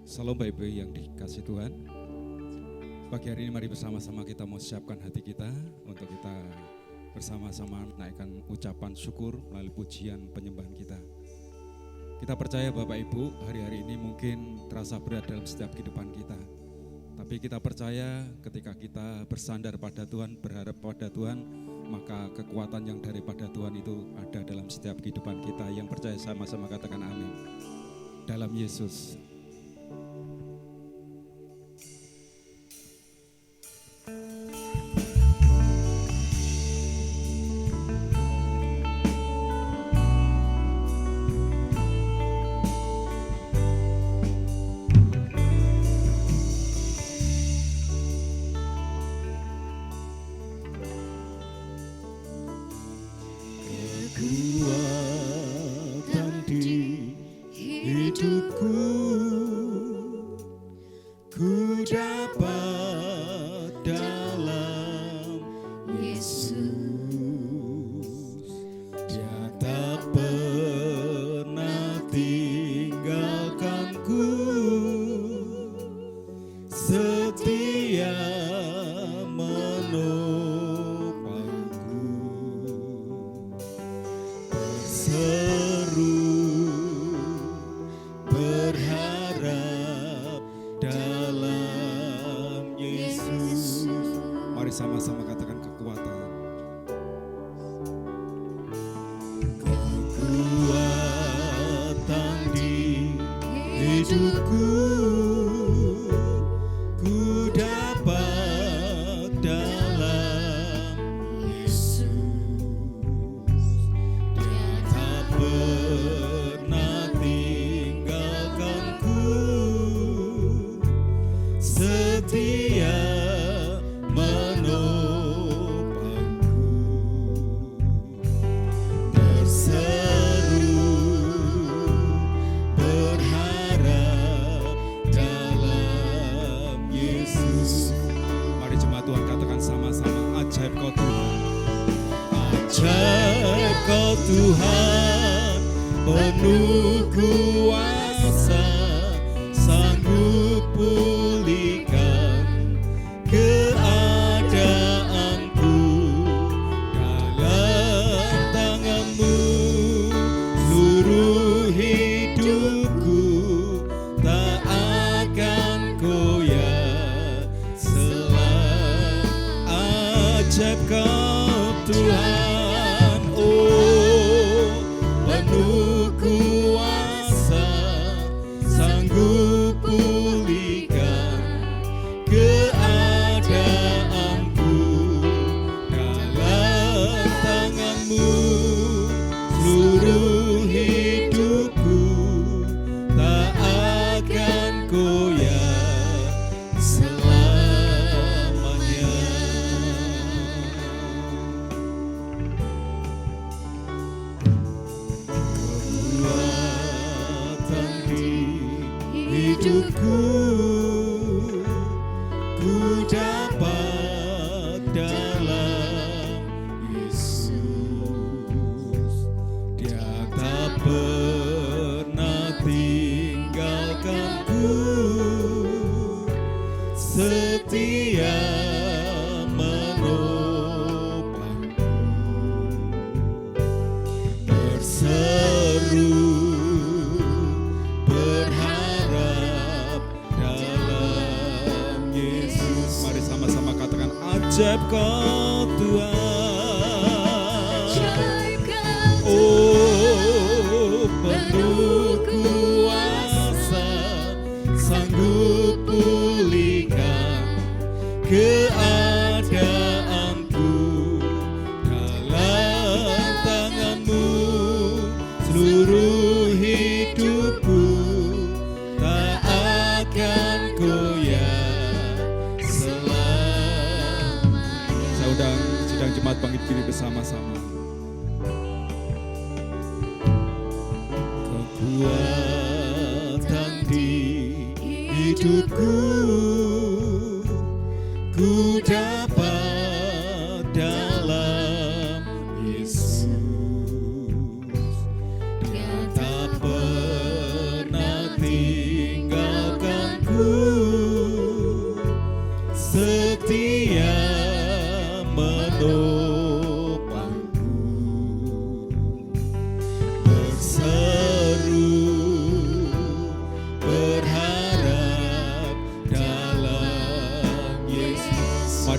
Salam Bapak Ibu yang dikasih Tuhan. Pagi hari ini mari bersama-sama kita mau siapkan hati kita untuk kita bersama-sama naikkan ucapan syukur melalui pujian penyembahan kita. Kita percaya Bapak Ibu hari-hari ini mungkin terasa berat dalam setiap kehidupan kita. Tapi kita percaya ketika kita bersandar pada Tuhan, berharap pada Tuhan, maka kekuatan yang daripada Tuhan itu ada dalam setiap kehidupan kita. Yang percaya sama-sama katakan amin. Dalam Yesus. Kekuatan di hidupku, ku dapat dalam Yesus. Dia tak pernah tinggalkanku, setia sama-sama katakan kekuatan di hidupku, ku dapat dalam Yesus. Dia tak pernah tinggalkanku, setia Kau Tuhan penuh kuasa, sanggup pulihkan keadaanku. Dalam tangan-Mu seluruh hidupku tak akan goyah. Ajaib Kau Tuhan, penuh kuasa, sanggup pulihkan keadaanku. Dalam tangan-Mu seluruh hidupku tak akan goyah selamanya. Hidupku, ku dapat dalam Yesus. Dia tak pernah tinggalkanku, setia menopangku. Berseru ajaib Kau Tuhan, oh penuh kuasa, sanggup pulihkan keadaanku. Dalam tangan-Mu seluruh hidupku tak akan goyah. Sidang jemaat bangkit kini bersama-sama. Kekuatan di hidupku, ku dapat dalam Yesus. Dia tak pernah tinggalkan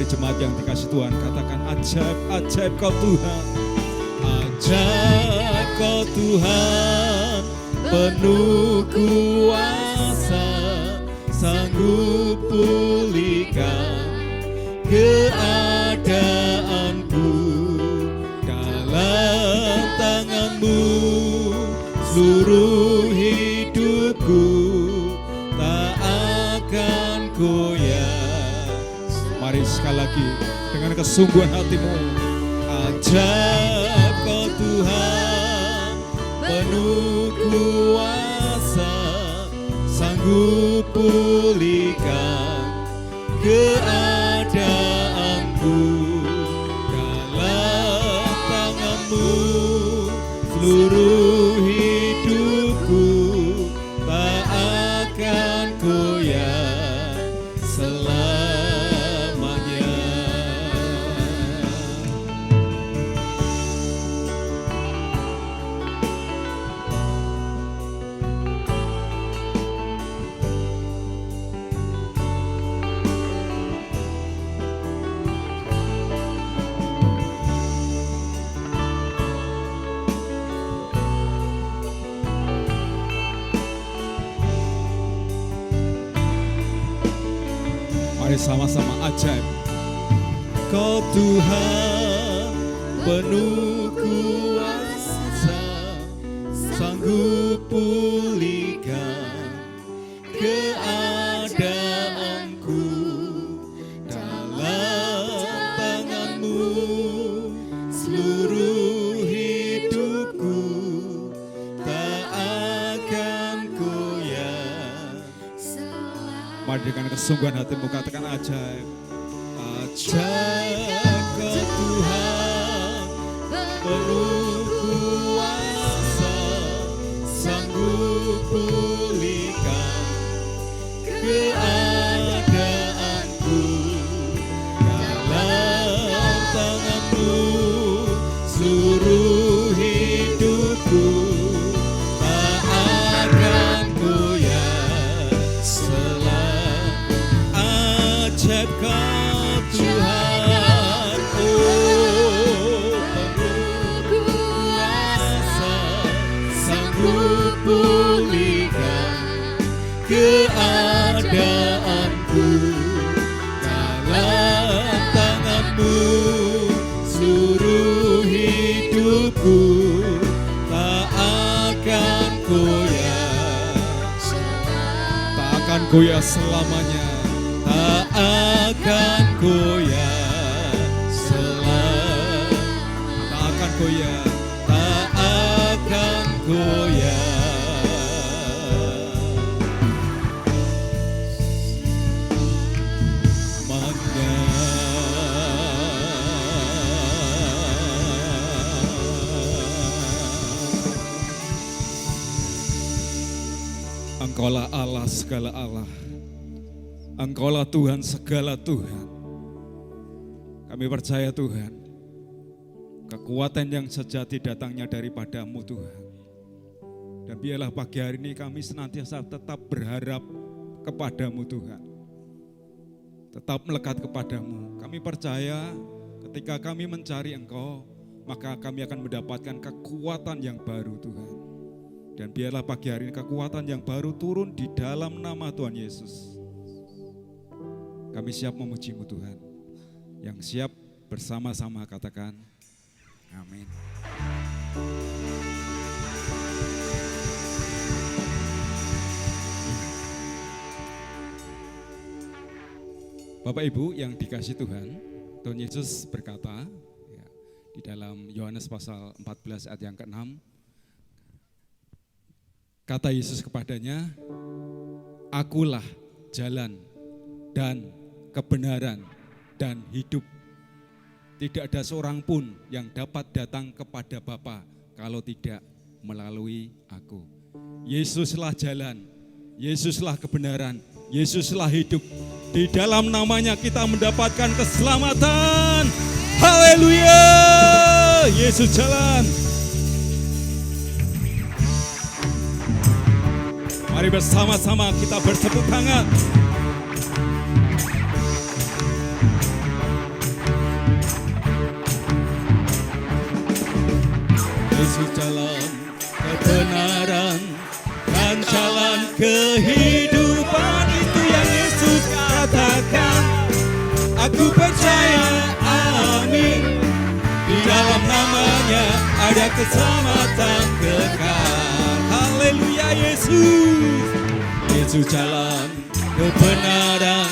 jemaat yang dikasih Tuhan, katakan ajaib, ajaib kau Tuhan. Ajaib kau Tuhan, penuh kuasa, sanggup pulihkan keadaanku. Dalam tangan-Mu seluruh hidupku tak akan goyah. Mari sekali lagi dengan kesungguhan hatimu. Ajaib kau Tuhan, penuh kuasa, sanggup pulihkan keadaanku. Dalam tangan-Mu seluruh hidupku tak akan goyah selamanya. Mari sama-sama ajaib. Kau Tuhan penuh kuasa, sanggup pulihkan keadaanku. Dalam tangan-Mu seluruh hidupku tak akan goyah. Mari dengan kesungguhan hatimu katakan ajaib. Ajaib kau Tuhan, penuh kuasa, sanggup pulihkan keadaanku. Dalam tangan-Mu seluruh hidupku tak akan goyah selamanya. Ajaib kau Tuhan, oh penuh kuasa, sanggup pulihkan keadaanku. Dalam tangan-Mu seluruh hidupku tak akan goyah. Tak akan goyah selamanya. Tak akan goyah selamanya. Tak akan goyah. Tak akan goyah. Engkaulah Allah segala Allah. Engkaulah Tuhan segala Tuhan. Kami percaya Tuhan, kekuatan yang sejati datangnya daripada-Mu Tuhan. Dan biarlah pagi hari ini kami senantiasa tetap berharap kepada-Mu Tuhan. Tetap melekat kepada-Mu. Kami percaya ketika kami mencari Engkau, maka kami akan mendapatkan kekuatan yang baru Tuhan. Dan biarlah pagi hari ini kekuatan yang baru turun di dalam nama Tuhan Yesus. Kami siap memuji-Mu Tuhan. Yang siap bersama-sama katakan amin. Bapak Ibu yang dikasih Tuhan, Tuhan Yesus berkata ya, di dalam Yohanes pasal 14 ayat yang ke-6, kata Yesus kepadanya, Akulah jalan dan kebenaran dan hidup. Tidak ada seorang pun yang dapat datang kepada Bapa kalau tidak melalui aku. Yesuslah jalan, Yesuslah kebenaran, Yesuslah hidup. Di dalam namanya kita mendapatkan keselamatan. Haleluya! Yesus jalan. Mari bersama-sama kita bertepuk tangan. Yesus jalan kebenaran dan jalan kehidupan, itu yang Yesus katakan. Aku percaya, amin. Di dalam namanya ada keselamatan kekal. Haleluya Yesus. Yesus jalan kebenaran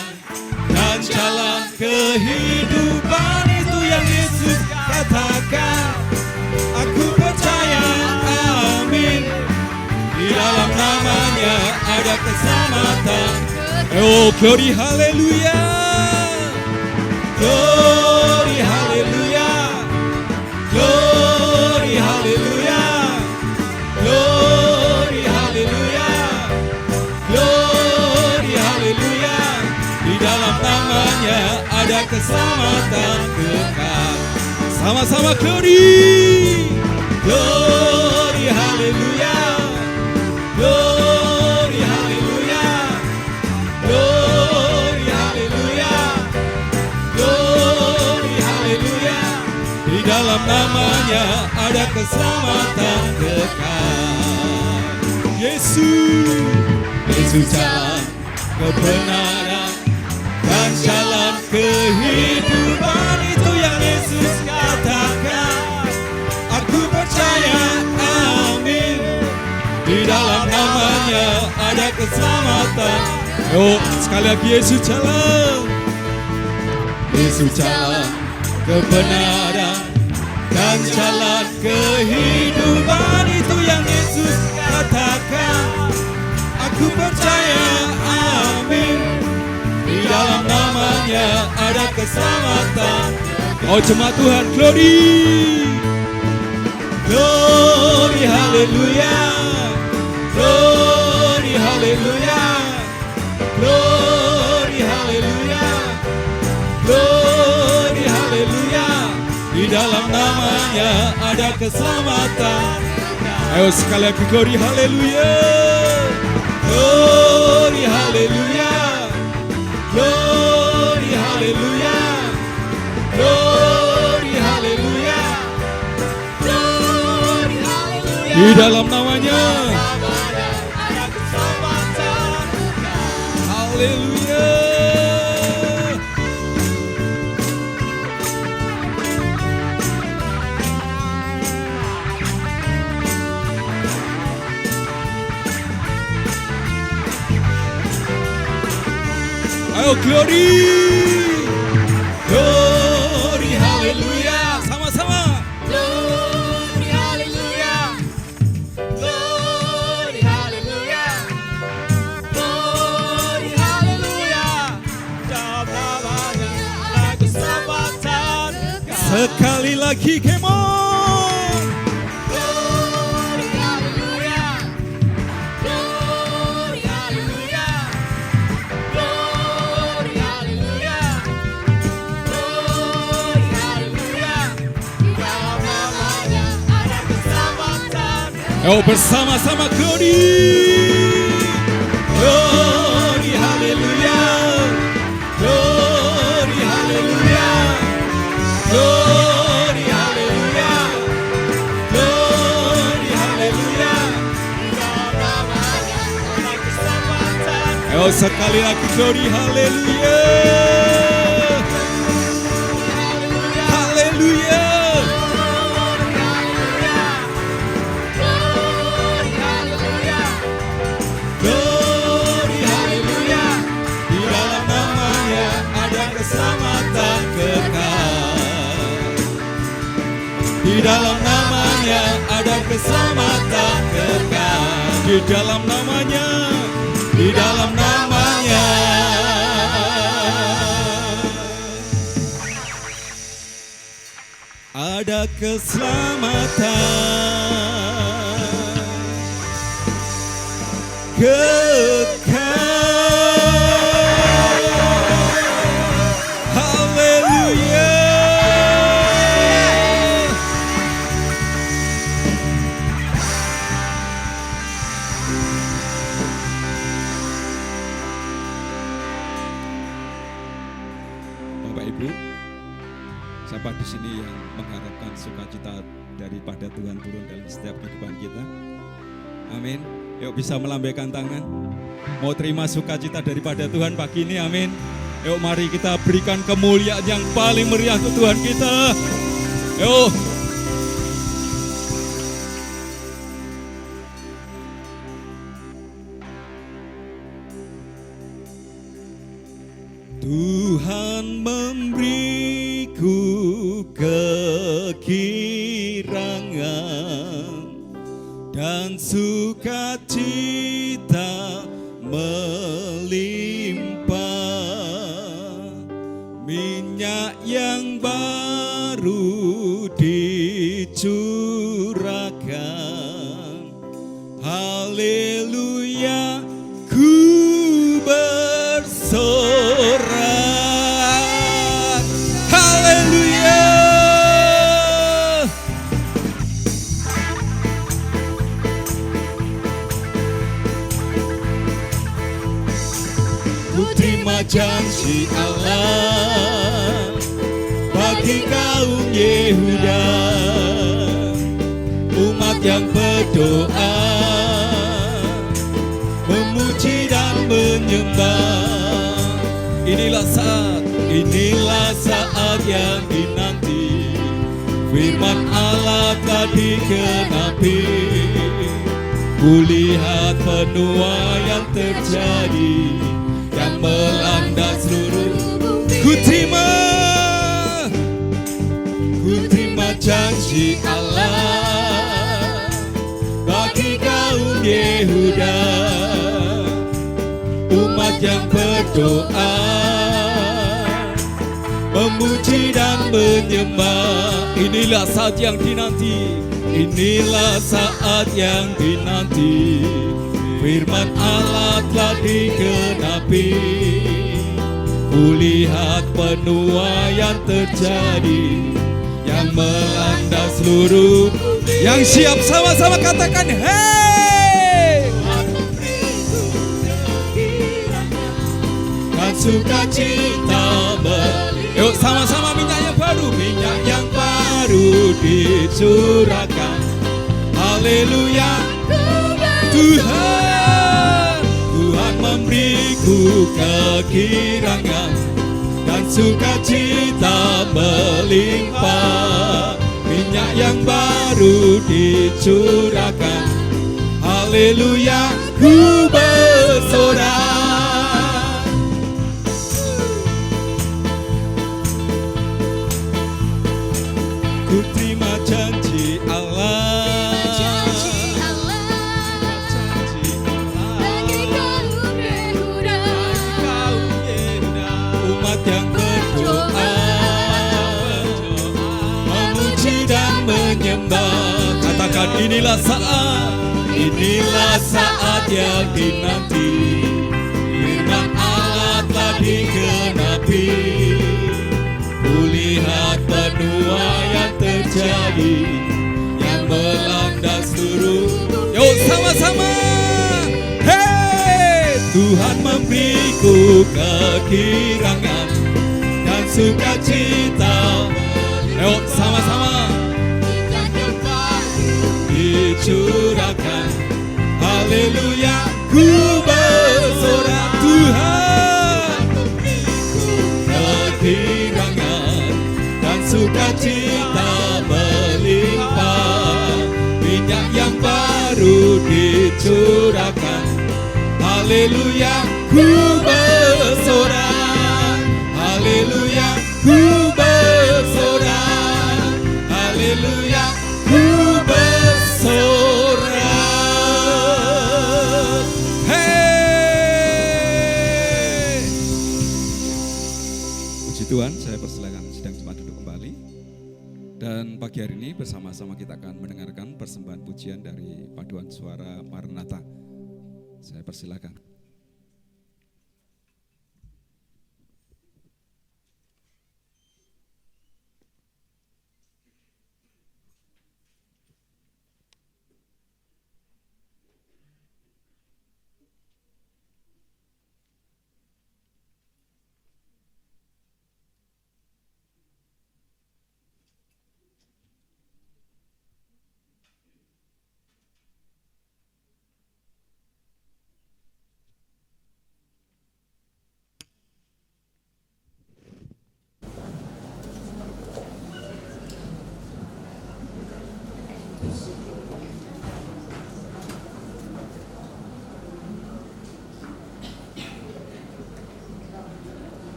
dan jalan kehidupan, itu yang Yesus katakan. Aku percaya, amin. Di dalam namanya ada keselamatan. Oh glory haleluya. Glory haleluya. Glory haleluya. Glory haleluya. Glory haleluya. Di dalam namanya ada keselamatan kekal. Sama-sama glory. Glory haleluya. Glory haleluya. Glory haleluya. Glory haleluya. Di dalam namanya ada keselamatan kekal. Yesus, Yesus jalan kebenaran dan jalan kehidupan, itu yang Yesus katakan. Aku percaya, amin. Di dalam namanya ada keselamatan. Oh, sekali lagi Yesus jalan. Yesus jalan kebenaran dan jalan kehidupan, itu yang Yesus katakan. Aku percaya, amin. Di dalam namanya ada keselamatan. Oh jemaat Tuhan, glory. Glory haleluya. Glory haleluya. Glory haleluya. Glory haleluya. Di dalam namanya ada keselamatan. Ayo sekali lagi glory haleluya. Glory haleluya. Glory haleluya. Glory haleluya. Glory haleluya. Di dalam namanya ada keselamatan. Haleluya. Ayo glory. Glory haleluya. Sama-sama. Glory haleluya. Glory haleluya. Glory haleluya. Dalam namanya ada keselamatan. Sekali lagi come on. Glory haleluya. Glory haleluya. Glory haleluya. Glory haleluya. Di dalam namanya ada keselamatan. Oh bersama-sama glory. Glory haleluya. Glory haleluya. Glory haleluya. Glory haleluya. Di dalam namanya ada keselamatan. Oh sekali lagi glory haleluya. Haleluya. Glory haleluya. Di dalam namanya ada keselamatan kekal. Di dalam namanya ada keselamatan kekal. Di dalam namanya. Di dalam namanya ada keselamatan kekal. Haleluya. Bapak Ibu, siapa di sini yang mengharapkan sukacita daripada Tuhan turun dalam setiap kehidupan kita. Amin. Yuk bisa melambaikan tangan. Mau terima sukacita daripada Tuhan pagi ini, amin. Yuk mari kita berikan kemuliaan yang paling meriah untuk Tuhan kita. Yuk. Tuhan memberiku kegirangan dan sukacita melimpah, minyak yang baru dicurahkan. Haleluya, ku bersorak. Haleluya. Ku terima janji Allah bagi kaum Yehuda, umat yang berdoa, memuji dan menyembah. Inilah saat yang dinanti, firman Allah telah dikenapi. Kulihat penuaian terjadi yang melanda seluruh bumi. Ku terima janji Allah bagi kaum Yehuda, umat yang berdoa, memuji dan menyembah. Inilah saat yang dinanti, inilah saat yang dinanti, firman Allah telah dikenapi. Kulihat penuaian terjadi yang melanda seluruh. Yang siap sama-sama katakan hey. Dan sukacita yuk sama-sama minyak yang baru dicurahkan. Haleluya. Tuhan memberiku kegirangan dan sukacita melimpah, minyak yang baru dicurahkan. Haleluya, ku bersorak. Ku terima janji Allah bagi kaum Yehuda, umat yang berdoa, memuji dan menyembah. Katakan inilah saat yang dinanti, firman Allah telah dikenapi. Kulihat penuaian terjadi yang melanda seluruh. Yuk sama-sama. Hey, Tuhan memberiku kegirangan dan sukacita. Yuk sama-sama. Dicurahkan. Haleluya, ku bersorak. Tuhan kegirangan dan sukacita melimpah, minyak yang baru dicurahkan. Haleluya, ku bersorak. Haleluya, ku bersorak. Haleluya, ku bersorak. Hey. Puji Tuhan, saya persilakan sidang jemaat duduk kembali. Dan pagi hari ini bersama-sama kita akan mendengarkan persembahan pujian dari paduan suara Maranatha. Saya persilakan.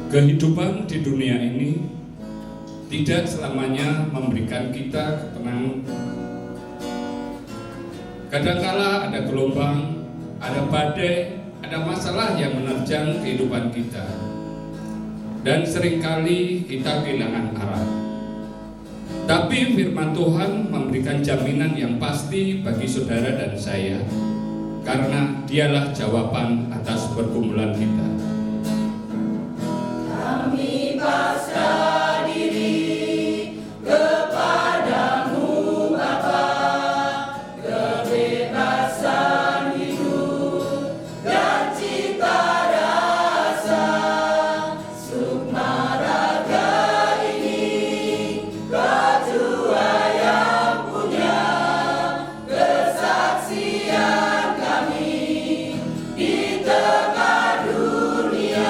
Kehidupan di dunia ini tidak selamanya memberikan kita ketenangan. Kadangkala ada gelombang, ada badai, ada masalah yang menerjang kehidupan kita. Dan seringkali kita kehilangan arah. Tapi firman Tuhan memberikan jaminan yang pasti bagi saudara dan saya, karena dialah jawaban atas pergumulan kita. Kami pasrah diri kepadamu Bapa, kebebasan hidup dan cita rasa, sukma raga ini Kau Jua yang punya, kesaksian kami di tengah dunia.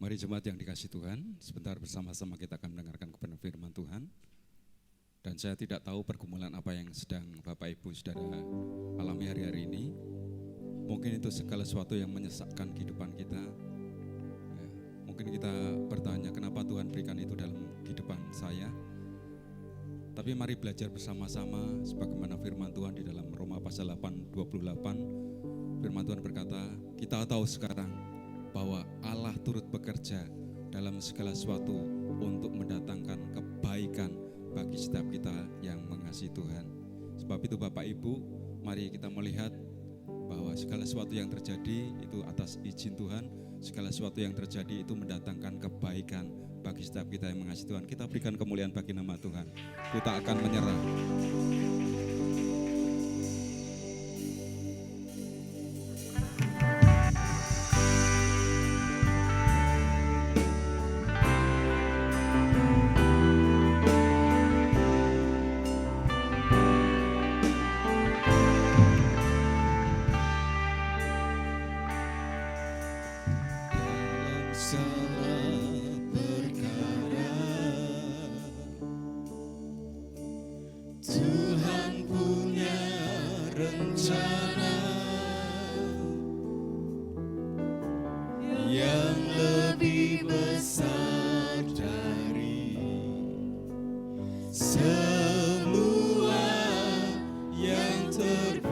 Mari jemaat yang dikasihi Tuhan, sebentar bersama-sama kita akan mendengarkan kebenaran firman Tuhan. Dan saya tidak tahu pergumulan apa yang sedang Bapak Ibu Saudara alami hari-hari ini. Mungkin itu segala sesuatu yang menyesakkan kehidupan kita. Ya, mungkin kita bertanya kenapa Tuhan berikan itu dalam kehidupan saya. Tapi mari belajar bersama-sama sebagaimana firman Tuhan di dalam Roma pasal 8:28. Firman Tuhan berkata, kita tahu sekarang bahwa Allah turut bekerja dalam segala sesuatu untuk mendatangkan kebaikan bagi setiap kita yang mengasihi Tuhan. Sebab itu Bapak Ibu, mari kita melihat bahwa segala sesuatu yang terjadi itu atas izin Tuhan, segala sesuatu yang terjadi itu mendatangkan kebaikan bagi setiap kita yang mengasihi Tuhan. Kita berikan kemuliaan bagi nama Tuhan. Kita akan menyerah. Tuhan punya rencana yang lebih besar dari semua yang terpikirkan.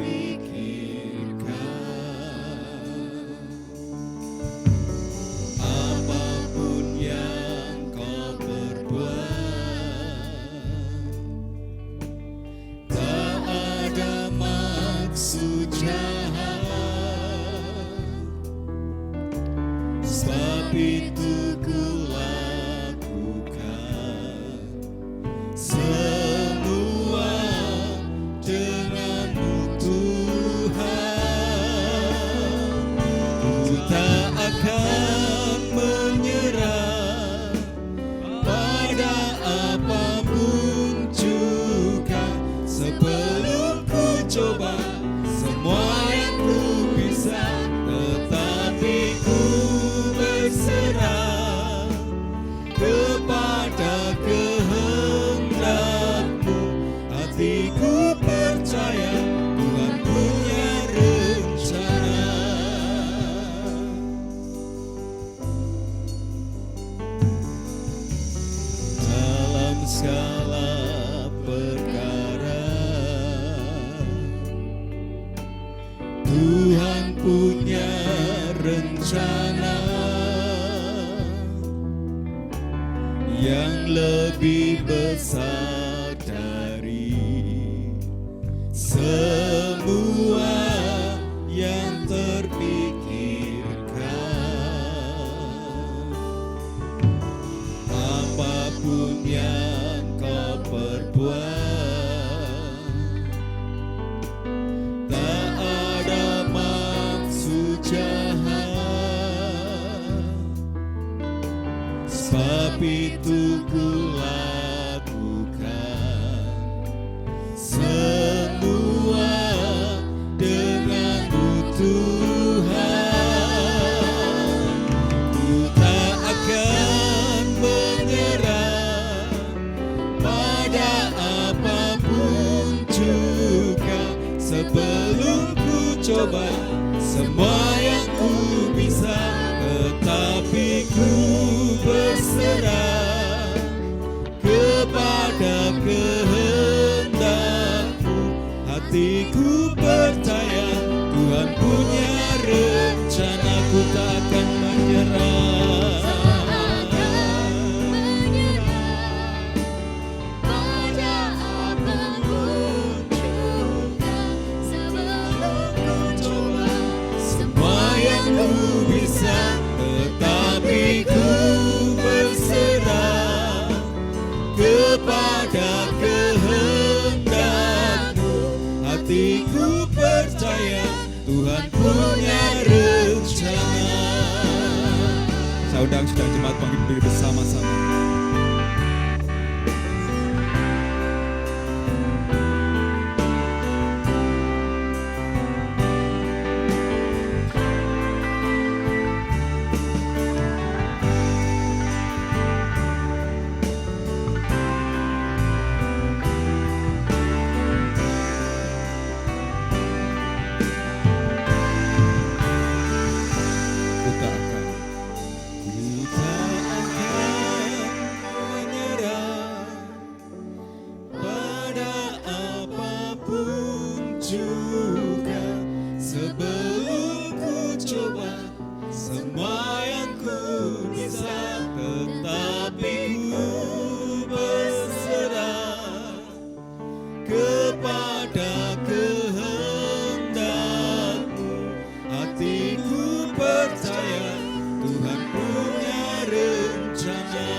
Apapun yang kau berbuat, maksud jahat, sebab itu ku lakukan semua denganmu Tuhan. Ku tak akan menyerah segala perkara. Tuhan punya rencana yang lebih besar dari semua yang terpikirkan. Apapun yang kau perbuat, tak ada maksud jahat, sebab itu ku lakukan semua dengan Tuhan. Ku tak akan menyerah pada apapun juga, sebelum ku coba semua yang ku bisa, tetapi ku berserah kepada kehendak-Mu. Hatiku percaya Tuhan punya rencana, ku tak akan menyerah. Pada apapun juga, sebelum ku coba Semua yang ku bisa, tetapi ku berserah kepada kehendak-Mu. Hatiku percaya Tuhan punya rencana. Saya undang sedang jemaat berdiri bersama-sama. Ku tak akan menyerah pada apapun juga, sebelum ku coba semua yang ku bisa, tetapi ku berserah kepada kehendak-Mu. Hatiku percaya Tuhan punya rencana.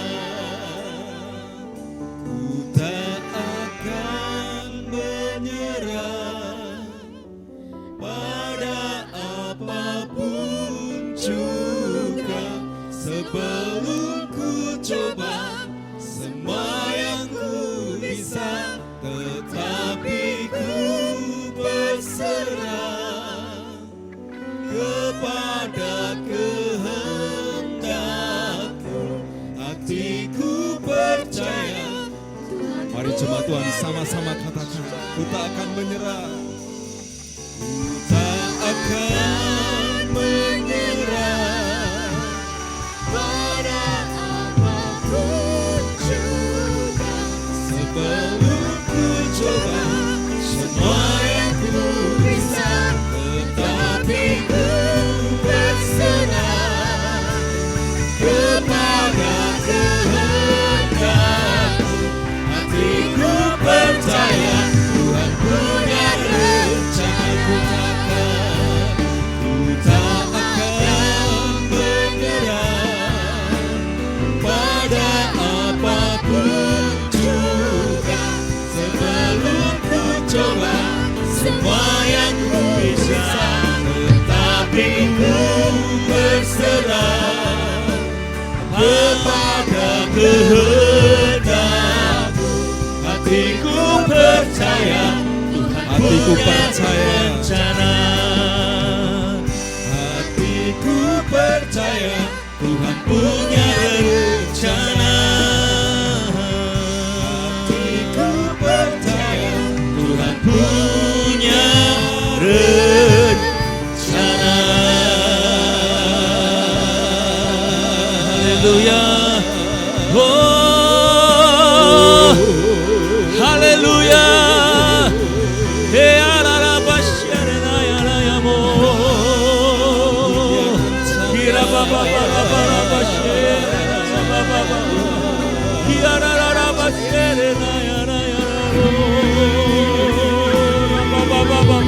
Ku tak akan menyerah pada apapun juga, sebelum ku coba semua yang ku bisa, tetapi ku berserah kepada kehendak-Mu. Hatiku percaya. Mari jemaat Tuhan sama-sama katakan, ku tak akan menyerah. Ku tak akan menyerah pada apapun juga, sebelum ku coba semua yang ku bisa, tetapi ku berserah kepada kehendak-Mu. Hatiku percaya Tuhan punya rencana. Ku tak akan menyerah pada apapun juga, sebelum ku coba semua yang ku bisa, tetapi ku berserah kepada kehendak-Mu. Hatiku percaya Tuhan punya rencana. Hatiku percaya Tuhan punya rencana. Hatiku percaya Tuhan punya rencana. Haleluya. Oh Haleluya. He arara basyarena yarayamo. Kira baba baba basyarena baba. Yarara basyarena yarayamo. Baba baba.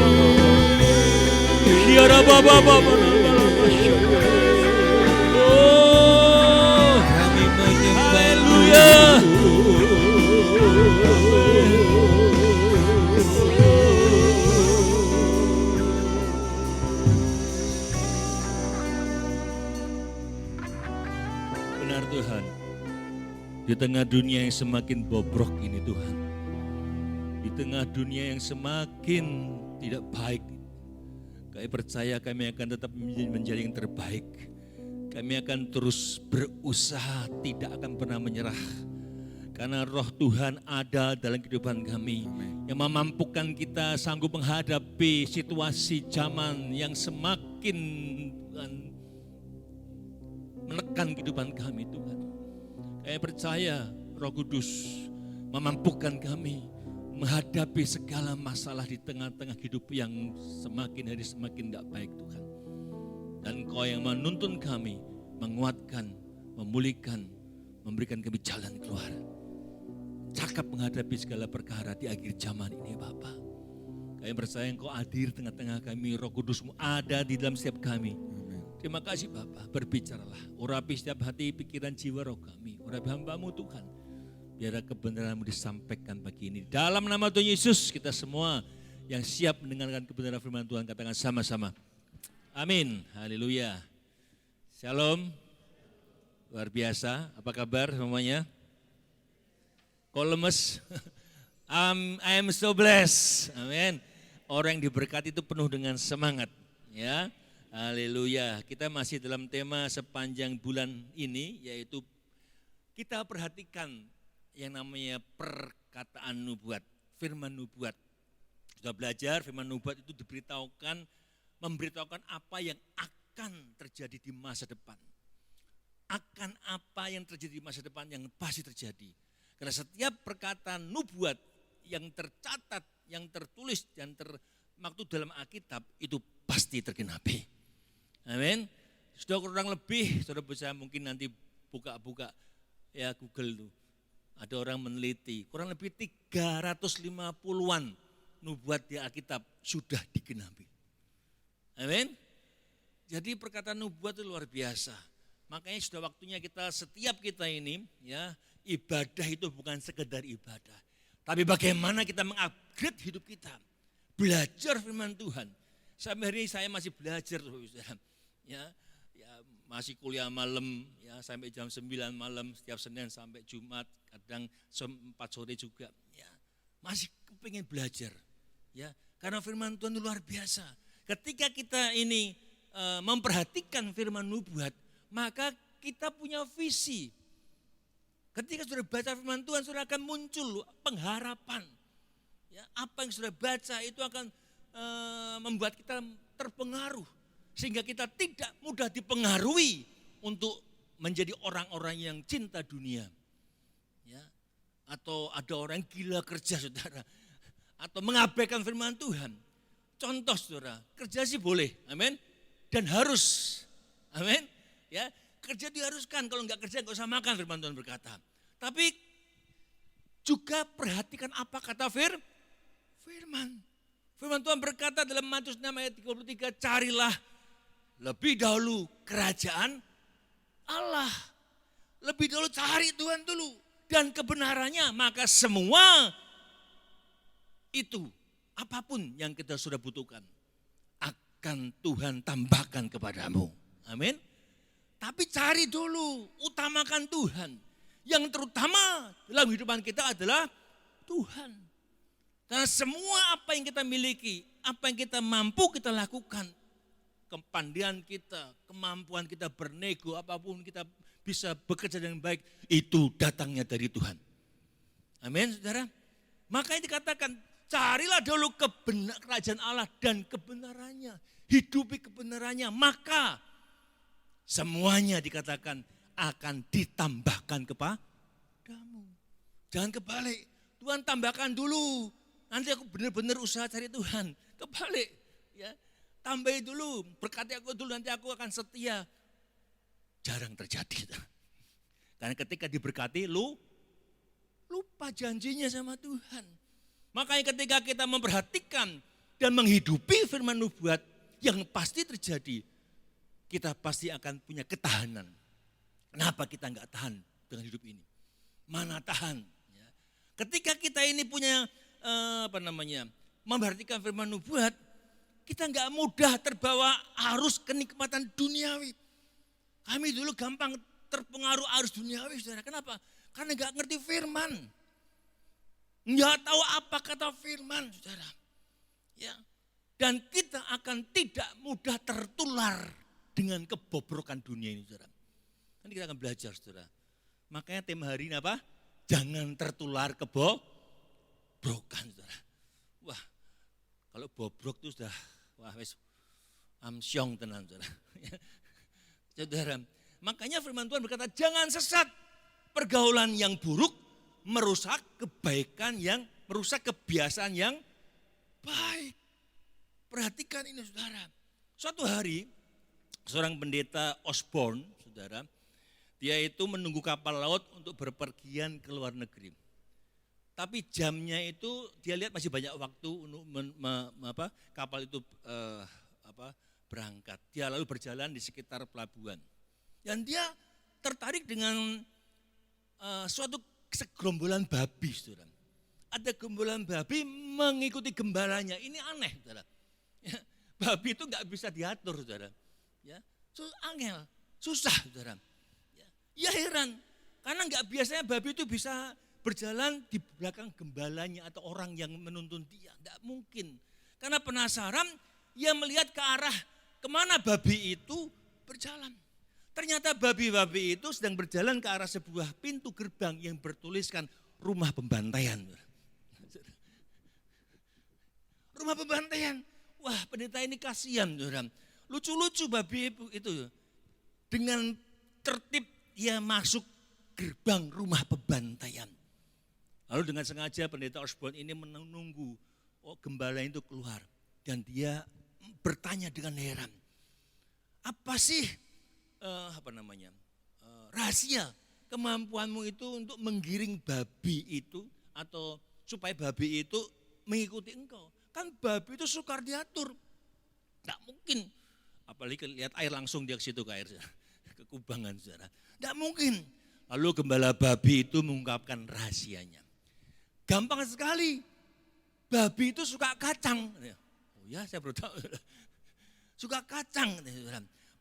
Yara baba baba. Oh, kami menyembah. Haleluya. Benar Tuhan, di tengah dunia yang semakin bobrok ini Tuhan, di tengah dunia yang semakin tidak baik, kami percaya kami akan tetap menjadi yang terbaik. Kami akan terus berusaha, tidak akan pernah menyerah. Karena roh Tuhan ada dalam kehidupan kami. Yang memampukan kita sanggup menghadapi situasi zaman yang semakin menekan kehidupan kami Tuhan. Kami percaya Roh Kudus memampukan kami menghadapi segala masalah di tengah-tengah hidup yang semakin hari semakin tidak baik Tuhan. Dan Kau yang menuntun kami, menguatkan, memulihkan, memberikan kami jalan keluar. Cakap menghadapi segala perkara di akhir zaman ini Bapa. Kami percaya Engkau hadir tengah-tengah kami, Roh Kudus-Mu ada di dalam setiap kami. Terima kasih Bapa, berbicaralah, urapi setiap hati, pikiran, jiwa, roh kami. Urapi hamba-Mu Tuhan, biar kebenaran-Mu disampaikan pagi ini. Dalam nama Tuhan Yesus, kita semua yang siap mendengarkan kebenaran firman Tuhan, katakan sama-sama. Amin, haleluya. Shalom, luar biasa, apa kabar semuanya? Kok lemes? I am so blessed, amin. Orang yang diberkati itu penuh dengan semangat, ya. Haleluya. Kita masih dalam tema sepanjang bulan ini, yaitu kita perhatikan yang namanya perkataan nubuat, firman nubuat. Sudah belajar firman nubuat itu memberitahukan apa yang akan terjadi di masa depan. Akan apa yang terjadi di masa depan yang pasti terjadi. Karena setiap perkataan nubuat yang tercatat, yang tertulis, dan termaktub dalam Alkitab itu pasti tergenapi. Amin. Sudah kurang lebih, saudara bisa mungkin nanti buka-buka ya Google tuh. Ada orang meneliti, kurang lebih 350-an nubuat di Alkitab sudah digenapi. Amin. Jadi perkataan nubuat itu luar biasa. Makanya sudah waktunya setiap kita ini ya, ibadah itu bukan sekedar ibadah. Tapi bagaimana kita mengupgrade hidup kita. Belajar firman Tuhan. Sampai hari ini saya masih belajar. Ya, masih kuliah malam ya, sampai jam 9 malam setiap Senin sampai Jumat, kadang 4 sore juga. Ya, masih kepingin belajar. Ya, karena firman Tuhan itu luar biasa. Ketika kita ini memperhatikan firman nubuat, maka kita punya visi. Ketika sudah baca firman Tuhan, sudah akan muncul pengharapan. Ya, apa yang sudah baca itu akan membuat kita terpengaruh. Sehingga kita tidak mudah dipengaruhi untuk menjadi orang-orang yang cinta dunia. Ya, atau ada orang gila kerja saudara. Atau mengabaikan firman Tuhan. Contoh saudara, kerja sih boleh, amin. Dan harus, amin. Ya, kerja diharuskan, kalau enggak kerja enggak usah makan, firman Tuhan berkata. Tapi juga perhatikan apa kata firman. Firman Tuhan berkata dalam Matius 6 ayat 33, carilah lebih dahulu kerajaan Allah. Lebih dahulu cari Tuhan dulu. Dan kebenarannya, maka semua itu, apapun yang kita sudah butuhkan, akan Tuhan tambahkan kepadamu. Amin. Tapi cari dulu, utamakan Tuhan. Yang terutama dalam kehidupan kita adalah Tuhan. Karena semua apa yang kita miliki, apa yang kita mampu kita lakukan, kepandaian kita, kemampuan kita bernego, apapun kita bisa bekerja dengan baik, itu datangnya dari Tuhan. Amin, saudara. Makanya dikatakan, carilah dulu kerajaan Allah dan kebenarannya, hidupi kebenarannya, maka semuanya dikatakan akan ditambahkan kepadamu. Jangan kebalik. Tuhan tambahkan dulu. Nanti aku benar-benar usaha cari Tuhan. Kebalik. Ya. Tambahi dulu. Berkati aku dulu, nanti aku akan setia. Jarang terjadi. Karena ketika diberkati, lupa janjinya sama Tuhan. Makanya ketika kita memperhatikan dan menghidupi firman nubuat yang pasti terjadi, kita pasti akan punya ketahanan. Kenapa kita enggak tahan dengan hidup ini? Mana tahan? Ya. Ketika kita ini punya memperhatikan firman nubuat, kita enggak mudah terbawa arus kenikmatan duniawi. Kami dulu gampang terpengaruh arus duniawi, saudara. Kenapa? Karena enggak ngerti firman. Enggak tahu apa kata firman, saudara. Ya. Dan kita akan tidak mudah tertular dengan kebobrokan dunia ini, saudara. Nanti kita akan belajar, saudara. Makanya tema hari ini apa? Jangan tertular kebobrokan, saudara. Wah, kalau bobrok itu sudah, wah wes amsyong tenan, saudara. Saudara, makanya firman Tuhan berkata, jangan sesat. Pergaulan yang buruk merusak kebiasaan yang baik. Perhatikan ini, saudara. Suatu hari, seorang pendeta Osborne, saudara, dia itu menunggu kapal laut untuk berpergian ke luar negeri. Tapi jamnya itu dia lihat masih banyak waktu untuk kapal itu berangkat. Dia lalu berjalan di sekitar pelabuhan. Dan dia tertarik dengan suatu segerombolan babi, saudara. Ada gerombolan babi mengikuti gembalanya. Ini aneh, saudara. Ya, babi itu nggak bisa diatur, saudara. Ya, angel, susah, saudara. Ya heran, karena nggak biasanya babi itu bisa berjalan di belakang gembalanya atau orang yang menuntun dia. Nggak mungkin. Karena penasaran, ia melihat ke arah kemana babi itu berjalan. Ternyata babi-babi itu sedang berjalan ke arah sebuah pintu gerbang yang bertuliskan rumah pembantaian. Rumah pembantaian. Wah, pendeta ini kasihan, saudara. Lucu-lucu babi itu. Dengan tertib ia masuk gerbang rumah pembantaian. Lalu dengan sengaja pendeta Osborne ini menunggu gembala itu keluar. Dan dia bertanya dengan heran. Apa sih rahasia kemampuanmu itu untuk menggiring babi itu atau supaya babi itu mengikuti engkau? Kan babi itu sukar diatur. Tidak mungkin. Apalagi lihat air langsung dia ke situ ke air. Ke kubangan, saudara. Tidak mungkin. Lalu gembala babi itu mengungkapkan rahasianya. Gampang sekali. Babi itu suka kacang. Oh ya, saya baru tahu. Suka kacang.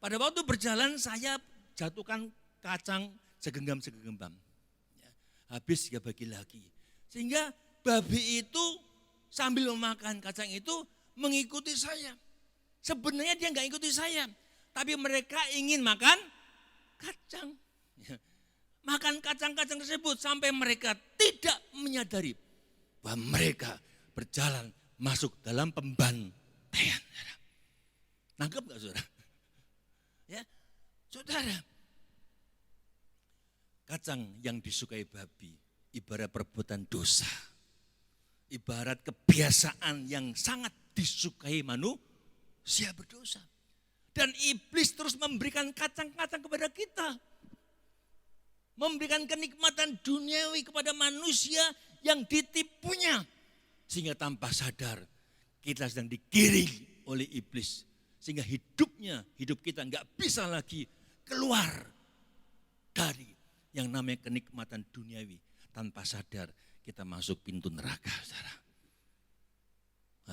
Pada waktu berjalan saya jatuhkan kacang segenggam-segenggam. Habis dia bagi lagi. Sehingga babi itu sambil memakan kacang itu mengikuti saya. Sebenarnya dia enggak ikuti saya. Tapi mereka ingin makan kacang. Makan kacang-kacang tersebut sampai mereka tidak menyadari bahwa mereka berjalan masuk dalam pembantaian. Nangkep gak, saudara? Ya, saudara. Kacang yang disukai babi ibarat perbuatan dosa. Ibarat kebiasaan yang sangat disukai manusia berdosa. Dan iblis terus memberikan kacang-kacang kepada kita. Memberikan kenikmatan duniawi kepada manusia yang ditipunya. Sehingga tanpa sadar kita sedang digiring oleh iblis. Sehingga hidup kita enggak bisa lagi keluar dari yang namanya kenikmatan duniawi. Tanpa sadar kita masuk pintu neraka, saudara.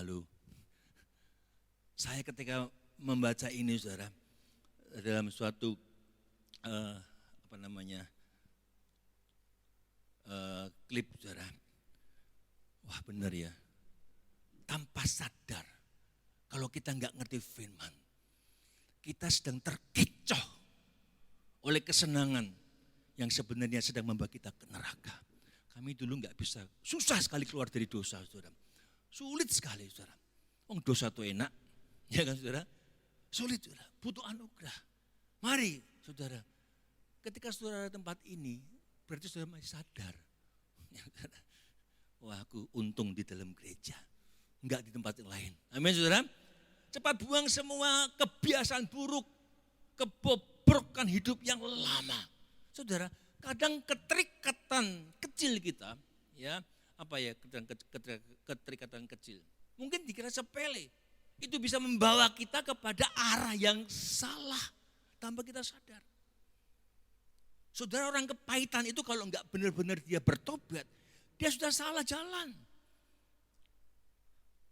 Lalu saya ketika membaca ini, saudara, dalam suatu klip, saudara. Wah, benar ya. Tanpa sadar, kalau kita nggak ngerti firman, kita sedang terkecoh oleh kesenangan yang sebenarnya sedang membawa kita ke neraka. Kami dulu nggak bisa, susah sekali keluar dari dosa, saudara. Sulit sekali, saudara. Dosa itu enak, ya kan, saudara? Sulit, saudara. Butuh anugerah. Mari, saudara. Ketika saudara ada tempat ini, berarti saudara masih sadar Wah, aku untung di dalam gereja, enggak di tempat yang lain. Amin, saudara. Cepat buang semua kebiasaan buruk, kebobrokan hidup yang lama. Saudara, kadang keterikatan kecil kita, ya, keterikatan kecil. Mungkin dikira sepele. Itu bisa membawa kita kepada arah yang salah tanpa kita sadar. Saudara, orang kepahitan itu kalau enggak benar-benar dia bertobat, dia sudah salah jalan.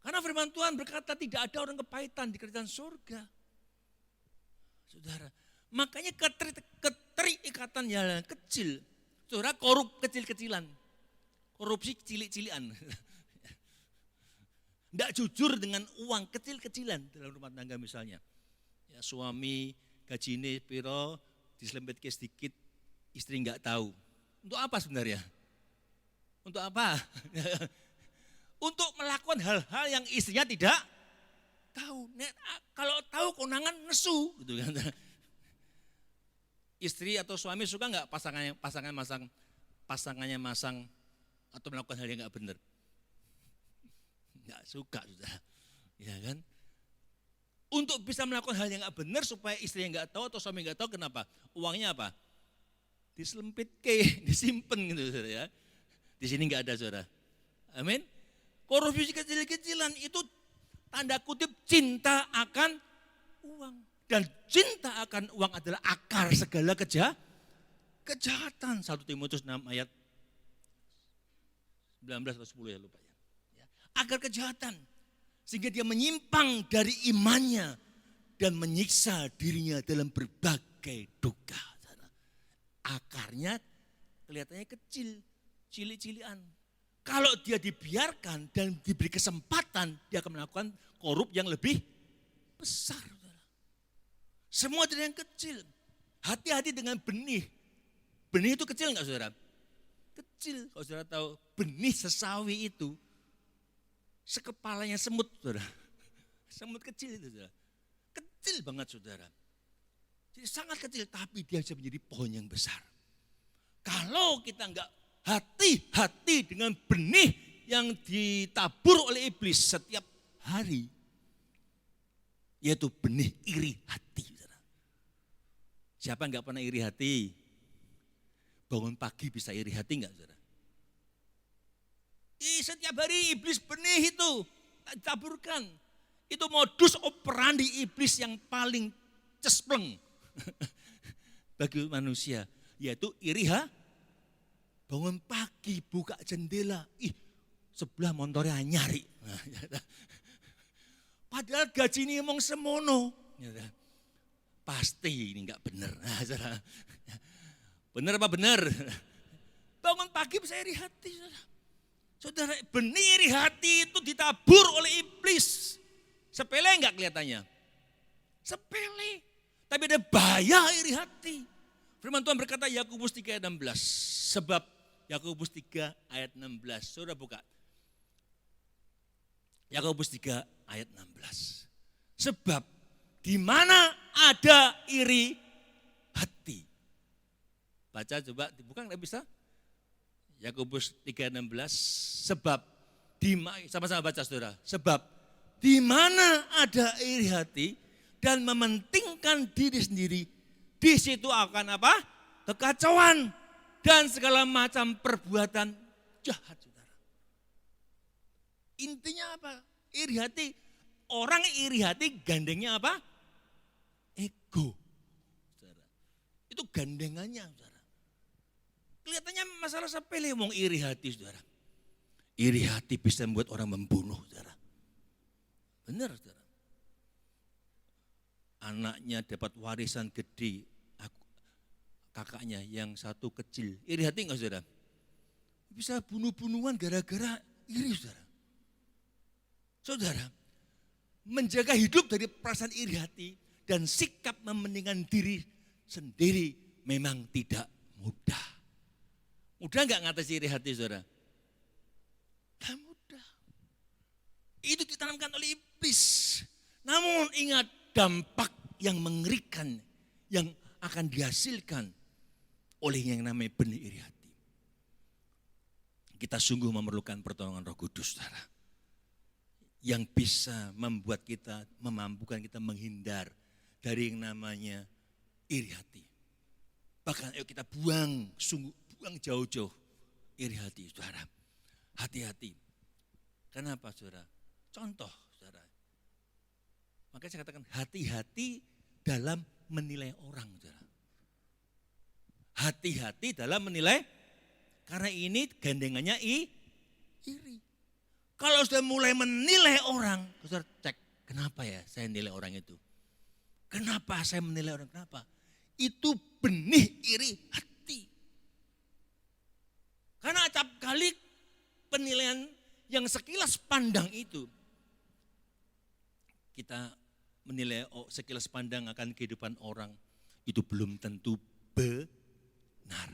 Karena firman Tuhan berkata tidak ada orang kepahitan di kerajaan surga. Saudara, makanya keterikatan yang kecil. Saudara, korup kecil-kecilan. Korupsi cilik-cilian. Tidak jujur dengan uang kecil-kecilan dalam rumah tangga misalnya. Ya, suami gajinya piro, diselempitke sedikit, istri enggak tahu. Untuk apa sebenarnya? Untuk apa? Untuk melakukan hal-hal yang istrinya tidak tahu. Kalau tahu konangan nesu, gitu kan. Istri atau suami suka enggak pasangannya masang atau melakukan hal yang enggak benar? Enggak suka, sudah. Ya kan? Untuk bisa melakukan hal yang enggak benar supaya istri yang enggak tahu atau suami enggak tahu, kenapa? Uangnya apa? Diselempitke, disimpan gitu, saudara ya. Di sini enggak ada, saudara. Amin. Korupsi kecil-kecilan itu tanda kutip cinta akan uang. Dan cinta akan uang adalah akar segala kejahatan. 1 Timotius 6 ayat 19 atau 10 ya, lupa ya. Agar kejahatan, sehingga dia menyimpang dari imannya dan menyiksa dirinya dalam berbagai duka. Akarnya kelihatannya kecil, cilik-cilian. Kalau dia dibiarkan dan diberi kesempatan, dia akan melakukan korup yang lebih besar. Semua dari yang kecil. Hati-hati dengan benih. Benih itu kecil enggak, saudara? Kecil. Kalau saudara tahu benih sesawi itu sekepalanya semut, saudara. Semut kecil itu, saudara. Kecil banget, saudara. Jadi sangat kecil, tapi dia bisa menjadi pohon yang besar. Kalau kita enggak hati-hati dengan benih yang ditabur oleh iblis setiap hari, yaitu benih iri hati, saudara. Siapa enggak pernah iri hati? Bangun pagi bisa iri hati enggak, saudara? Setiap hari iblis benih itu taburkan. Itu modus operandi iblis yang paling cespleng bagi manusia, yaitu iri hati. Bangun pagi buka jendela, sebelah motornya nyari. Padahal gaji ini emang semono. Pasti ini enggak benar. Benar apa benar? Bangun pagi bisa iri hati, saudara. Saudara, benih iri hati itu ditabur oleh iblis. Sepele enggak kelihatannya? Sepele. Tapi ada bahaya iri hati. Firman Tuhan berkata Yakobus 3 ayat 16. Sebab Yakobus 3 ayat 16. Saudara buka. Yakobus 3 ayat 16. Sebab di mana ada iri hati. Baca coba, dibuka enggak bisa? Yakobus 3:16, sebab sama-sama baca, saudara. Sebab di mana ada iri hati dan mementingkan diri sendiri, di situ akan apa? Kekacauan dan segala macam perbuatan jahat, saudara. Intinya apa? Iri hati, orang iri hati gandengnya apa? Ego, saudara. Itu gandengannya, saudara. Kelihatannya masalah sepele, ngomong iri hati, saudara. Iri hati bisa membuat orang membunuh, saudara. Benar, saudara. Anaknya dapat warisan gede, kakaknya yang satu kecil. Iri hati enggak, saudara? Bisa bunuh-bunuhan gara-gara iri, saudara. Saudara, menjaga hidup dari perasaan iri hati dan sikap mementingkan diri sendiri memang tidak mudah. Mudah enggak ngatasi iri hati, saudara? Tidak mudah. Itu ditanamkan oleh iblis. Namun ingat dampak yang mengerikan yang akan dihasilkan oleh yang namanya benih iri hati. Kita sungguh memerlukan pertolongan Roh Kudus, saudara. Yang bisa membuat kita, memampukan kita menghindar dari yang namanya iri hati. Bahkan ayo kita buang jauh-jauh iri hati, saudara. Hati-hati. Kenapa, saudara? Contoh, saudara. Makanya saya katakan hati-hati dalam menilai orang, saudara. Hati-hati dalam menilai, karena ini gandengannya iri. Kalau sudah mulai menilai orang, saudara cek, kenapa ya saya nilai orang itu? Kenapa saya menilai orang? Kenapa? Itu benih iri hati. Karena acap kali penilaian yang sekilas pandang itu, kita menilai sekilas pandang akan kehidupan orang, itu belum tentu benar.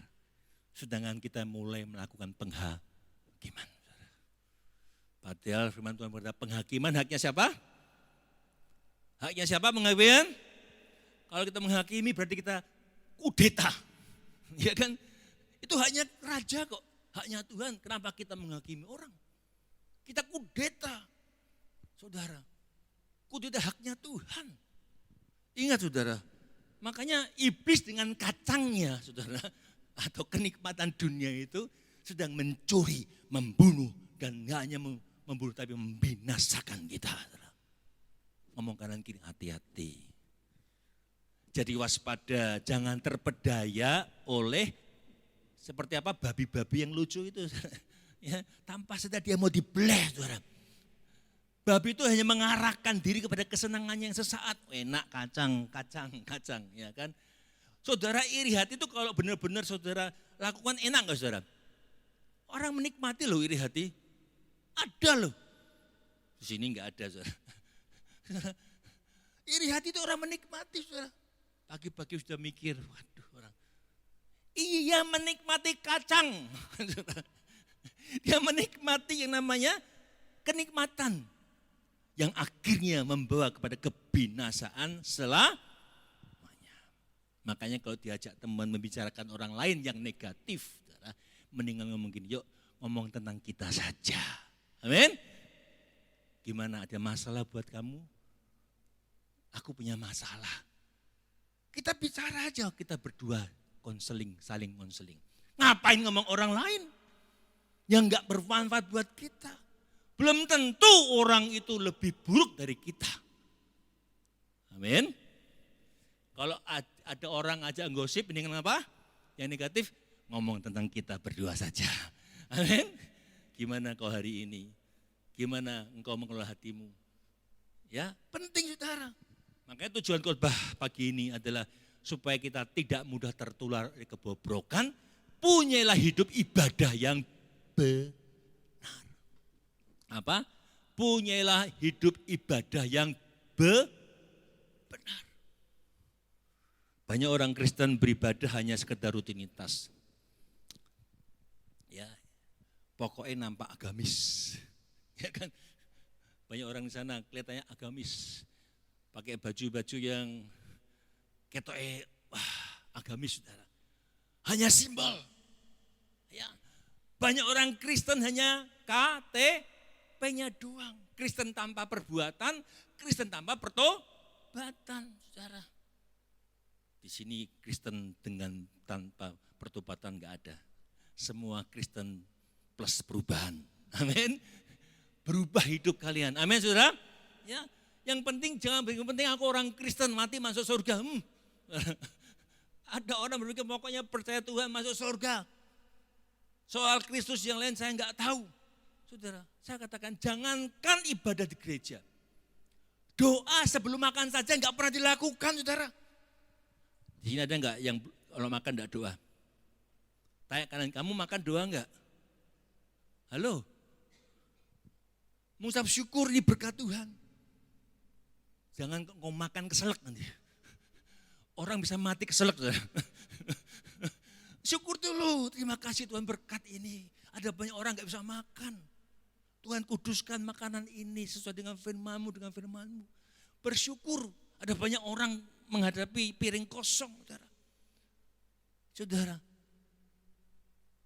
Sedangkan kita mulai melakukan penghakiman. Padahal firman Tuhan berkata, penghakiman haknya siapa? Haknya siapa penghakiman? Kalau kita menghakimi berarti kita kudeta. Ya kan? Itu haknya raja kok. Haknya Tuhan. Kenapa kita menghakimi orang? Kita kudeta. Saudara, kudeta haknya Tuhan. Ingat saudara, makanya iblis dengan kacangnya saudara, atau kenikmatan dunia itu sedang mencuri, membunuh, dan gak hanya membunuh tapi membinasakan kita. Ngomong kanan kiri, hati-hati. Jadi waspada, jangan terpedaya oleh seperti apa babi-babi yang lucu itu. Ya, tanpa sadar dia mau dibelah, saudara. Babi itu hanya mengarahkan diri kepada kesenangannya yang sesaat. Enak, kacang, ya kan. Saudara, iri hati itu kalau benar-benar saudara lakukan enak enggak saudara? Orang menikmati loh iri hati. Ada loh. Di sini enggak ada saudara. Iri hati itu orang menikmati saudara. Pagi-pagi sudah mikir, waduh orang. Iya menikmati kacang. Dia menikmati yang namanya kenikmatan. Yang akhirnya membawa kepada kebinasaan selamanya. Makanya kalau diajak teman membicarakan orang lain yang negatif, mendingan ngomong gini, yuk ngomong tentang kita saja. Amin. Gimana, ada masalah buat kamu? Aku punya masalah. Kita bicara aja, kita berdua konseling, saling konseling. Ngapain ngomong orang lain yang gak bermanfaat buat kita? Belum tentu orang itu lebih buruk dari kita. Amin. Kalau ada orang aja gosip, mendingan apa? Yang negatif, ngomong tentang kita berdua saja. Amin. Gimana kau hari ini? Gimana engkau mengelola hatimu? Ya, penting saudara. Makanya tujuan khotbah pagi ini adalah supaya kita tidak mudah tertular dari kebobrokan, punyailah hidup ibadah yang benar. Apa? Punyailah hidup ibadah yang benar. Banyak orang Kristen beribadah hanya sekedar rutinitas. Ya, pokoknya nampak agamis. Ya kan? Banyak orang di sana kelihatannya agamis. Pakai baju-baju yang ketoke, wah, agamis saudara. Hanya simbol. Ya. Banyak orang Kristen hanya KTP-nya doang. Kristen tanpa perbuatan, Kristen tanpa pertobatan, saudara. Di sini Kristen dengan tanpa pertobatan enggak ada. Semua Kristen plus perubahan. Amin. Berubah hidup kalian. Amin, saudara. Ya, yang penting jangan yang penting aku orang Kristen mati masuk surga. Ada orang berpikir pokoknya percaya Tuhan masuk surga. Soal Kristus yang lain saya enggak tahu. Saudara, saya katakan jangankan ibadah di gereja. Doa sebelum makan saja enggak pernah dilakukan, saudara. Di sini ada enggak yang kalau makan enggak doa? Tanya kanan, kamu makan doa enggak? Halo? Mengucap syukur ini berkat Tuhan. Jangan kau makan keselak nanti. Orang bisa mati keselak. Syukur dulu, terima kasih Tuhan berkat ini. Ada banyak orang gak bisa makan. Tuhan kuduskan makanan ini sesuai dengan firman-Mu, dengan firman-Mu. Bersyukur, ada banyak orang menghadapi piring kosong. Saudara,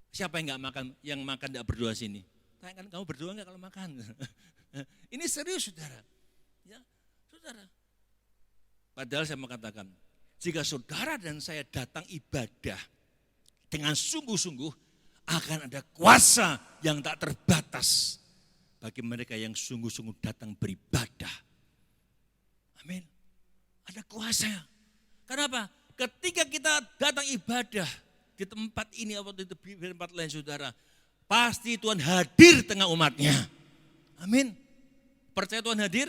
Siapa yang nggak makan, yang makan tidak berdoa sini? Tanyakan, kamu berdoa nggak kalau makan? Ini serius saudara. Ya, saudara. Padahal saya mau katakan, jika saudara dan saya datang ibadah dengan sungguh-sungguh, akan ada kuasa yang tak terbatas bagi mereka yang sungguh-sungguh datang beribadah. Amin. Ada kuasa. Kenapa? Ketika kita datang ibadah di tempat ini atau di tempat lain saudara, pasti Tuhan hadir tengah umatnya. Amin. Percaya Tuhan hadir?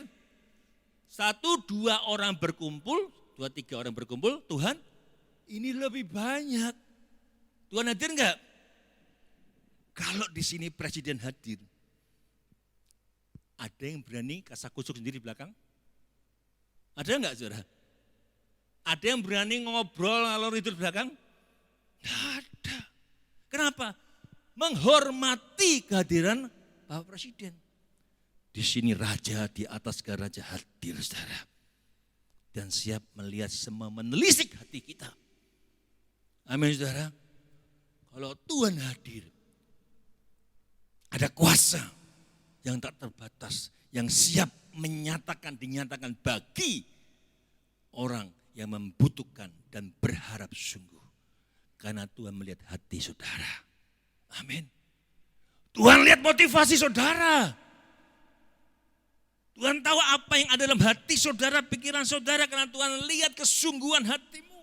1, 2 orang berkumpul, 2, 3 orang berkumpul, Tuhan ini lebih banyak. Tuhan hadir enggak? Kalau di sini presiden hadir, ada yang berani kasak kusuk sendiri di belakang? Ada enggak saudara? Ada yang berani ngobrol ngalor itu di belakang? Tidak ada. Kenapa? Menghormati kehadiran Bapak Presiden. Di sini raja di atas segala raja hadir saudara. Dan siap melihat semua menelisik hati kita. Amin saudara. Kalau Tuhan hadir, ada kuasa yang tak terbatas. Yang siap dinyatakan bagi orang yang membutuhkan dan berharap sungguh. Karena Tuhan melihat hati saudara. Amin. Tuhan lihat motivasi saudara. Tuhan tahu apa yang ada dalam hati saudara, pikiran saudara. Karena Tuhan lihat kesungguhan hatimu.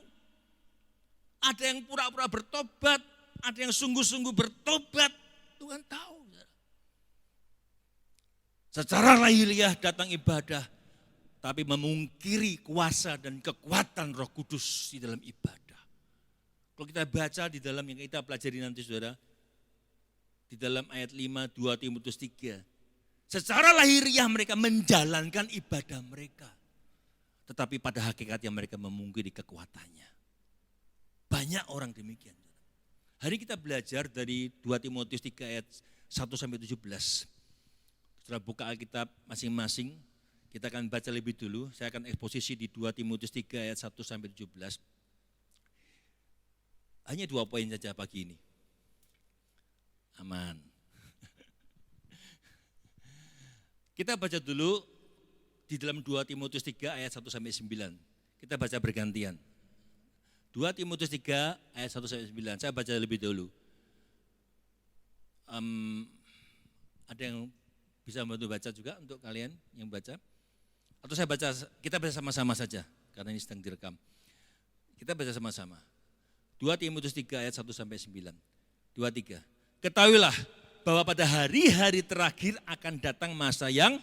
Ada yang pura-pura bertobat. Ada yang sungguh-sungguh bertobat. Tuhan tahu. Secara lahiriah datang ibadah. Tapi memungkiri kuasa dan kekuatan Roh Kudus di dalam ibadah. Kalau kita baca di dalam yang kita pelajari nanti saudara, di dalam ayat 5, 2 Timotius 3. Secara lahiriah mereka menjalankan ibadah mereka. Tetapi pada hakikatnya mereka memungkiri kekuatannya. Banyak orang demikian. Hari kita belajar dari 2 Timotius 3 ayat 1-17. Saudara buka Alkitab masing-masing. Kita akan baca lebih dulu. Saya akan eksposisi di 2 Timotius 3 ayat 1-17. Hanya 2 poin saja pagi ini. Aman. Kita baca dulu di dalam 2 Timotius 3 ayat 1-9. Kita baca bergantian. 2 Timotius 3 ayat 1-9. Saya baca lebih dulu. Ada yang bisa membantu baca juga untuk kalian yang baca? Atau saya baca, kita baca sama-sama saja karena ini sedang direkam. Kita baca sama-sama. 2 Timotius 3 ayat 1-9. 2-3. Ketahuilah bahwa pada hari-hari terakhir akan datang masa yang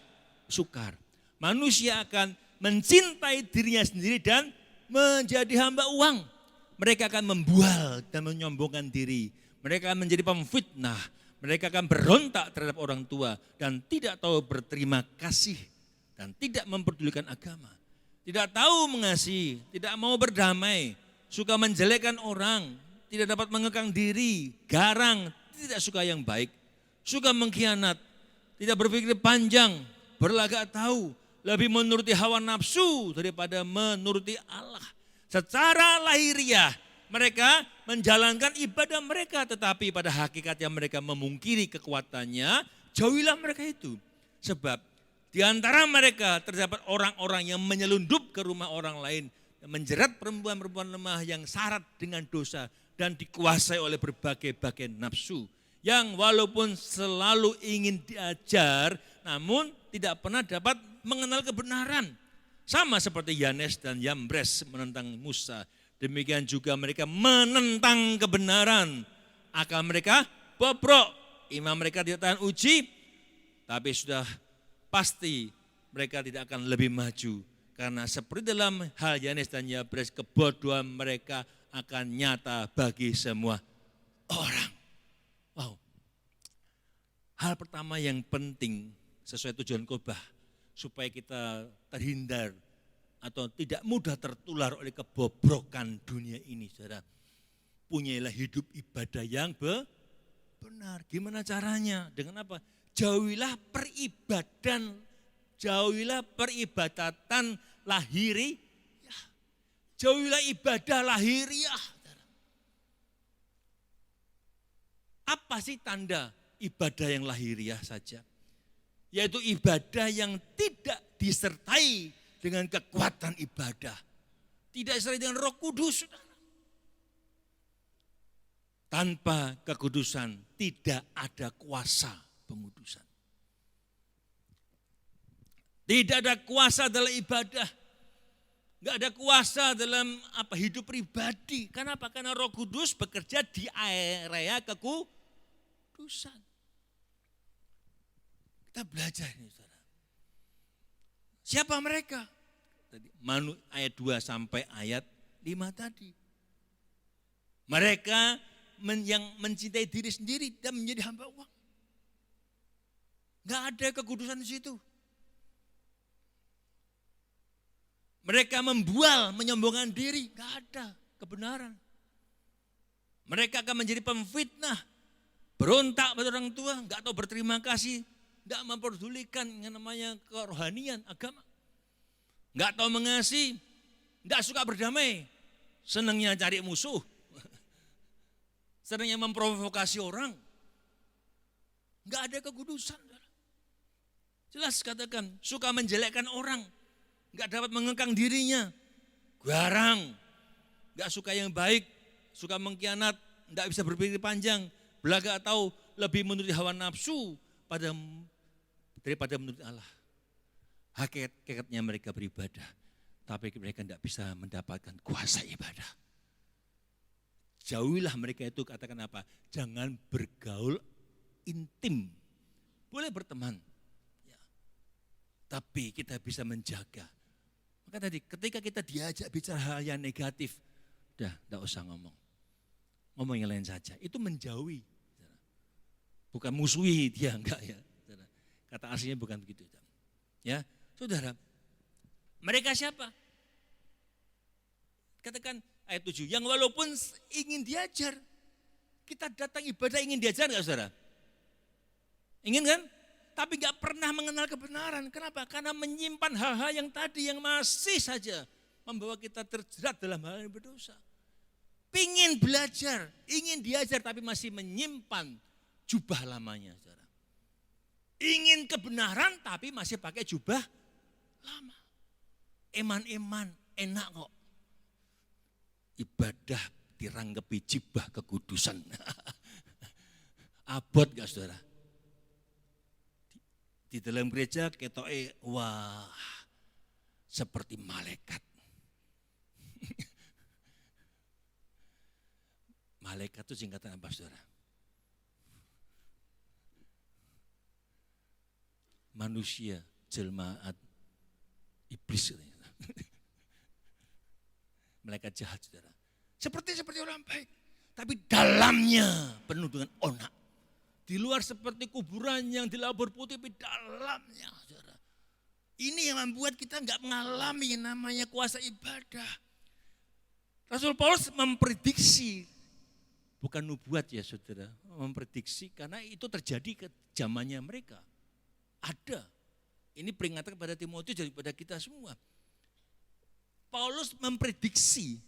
sukar. Manusia akan mencintai dirinya sendiri dan menjadi hamba uang. Mereka akan membual dan menyombongkan diri. Mereka akan menjadi pemfitnah. Mereka akan berontak terhadap orang tua dan tidak tahu berterima kasih dan tidak memperdulikan agama. Tidak tahu mengasihi, tidak mau berdamai, suka menjelekkan orang, tidak dapat mengekang diri, garang, tidak suka yang baik, suka mengkhianat, tidak berpikir panjang, berlagak tahu, lebih menuruti hawa nafsu daripada menuruti Allah. Secara lahiriah mereka menjalankan ibadah mereka, tetapi pada hakikatnya mereka memungkiri kekuatannya. Jauhilah mereka itu. Sebab di antara mereka terdapat orang-orang yang menyelundup ke rumah orang lain, menjerat perempuan-perempuan lemah yang syarat dengan dosa dan dikuasai oleh berbagai-bagai nafsu. Yang walaupun selalu ingin diajar, namun tidak pernah dapat mengenal kebenaran. Sama seperti Yanes dan Yambres menentang Musa. Demikian juga mereka menentang kebenaran. Akal mereka bobrok, iman mereka tidak tahan uji, tapi sudah pasti mereka tidak akan lebih maju. Karena seperti dalam hal Yanes dan Yambres, kebodohan mereka akan nyata bagi semua orang. Wow. Hal pertama yang penting sesuai tujuan khotbah, supaya kita terhindar atau tidak mudah tertular oleh kebobrokan dunia ini, saudara. Punyailah hidup ibadah yang benar. Gimana caranya? Dengan apa? Jauhilah peribadatan lahiriah. Jauhilah ibadah lahiriah. Apa sih tanda ibadah yang lahiriah saja? Yaitu ibadah yang tidak disertai dengan kekuatan ibadah. Tidak disertai dengan Roh Kudus. Tanpa kekudusan tidak ada kuasa pengudusan. Tidak ada kuasa dalam ibadah. Enggak ada kuasa dalam hidup pribadi. Kenapa? Karena Roh Kudus bekerja di area kekudusan. Kita belajar ini, saudara. Siapa mereka? Ayat 2 sampai ayat 5 tadi. Mereka yang mencintai diri sendiri dan menjadi hamba uang. Enggak ada kekudusan di situ. Mereka membual, menyombongkan diri, enggak ada kebenaran. Mereka akan menjadi pemfitnah, berontak pada orang tua, enggak tahu berterima kasih, enggak memperdulikan yang namanya kerohanian, agama. Enggak tahu mengasihi, enggak suka berdamai, senangnya cari musuh, senangnya memprovokasi orang. Enggak ada kekudusan. Jelas katakan, suka menjelekkan orang, enggak dapat mengekang dirinya, garang, enggak suka yang baik, suka mengkhianat, enggak bisa berpikir panjang, belaga atau lebih menuruti hawa nafsu daripada menurut Allah. Hakikatnya mereka beribadah, tapi mereka enggak bisa mendapatkan kuasa ibadah. Jauhilah mereka itu, katakan apa? Jangan bergaul intim. Boleh berteman, ya, tapi kita bisa menjaga. Maka tadi ketika kita diajak bicara hal yang negatif, udah enggak usah ngomong. Ngomong yang lain saja. Itu menjauhi. Bukan musuhi dia, enggak ya. Kata aslinya bukan begitu. Ya, saudara. Mereka siapa? Katakan ayat 7, yang walaupun ingin diajar, kita datang ibadah ingin diajar enggak saudara? Ingin kan? Tapi enggak pernah mengenal kebenaran. Kenapa? Karena menyimpan hal-hal yang tadi yang masih saja membawa kita terjerat dalam hal yang berdosa. Pingin belajar, ingin diajar tapi masih menyimpan jubah lamanya saudara. Ingin kebenaran tapi masih pakai jubah lama. Eman-eman, enak kok. Ibadah diranggepi jubah kekudusan. Abot gak saudara? Di dalam gereja ketoke, wah seperti malaikat. Malaikat itu singkatan apa saudara? Manusia, jelmaat, iblis. Malaikat jahat saudara. Seperti orang baik. Tapi dalamnya penuh dengan onak. Di luar seperti kuburan yang dilabur putih, tapi dalamnya saudara. Ini yang membuat kita enggak mengalami yang namanya kuasa ibadah. Rasul Paulus memprediksi, bukan nubuat ya saudara, memprediksi karena itu terjadi ke zamannya mereka. Ada. Ini peringatan kepada Timotius dan kepada kita semua. Paulus memprediksi,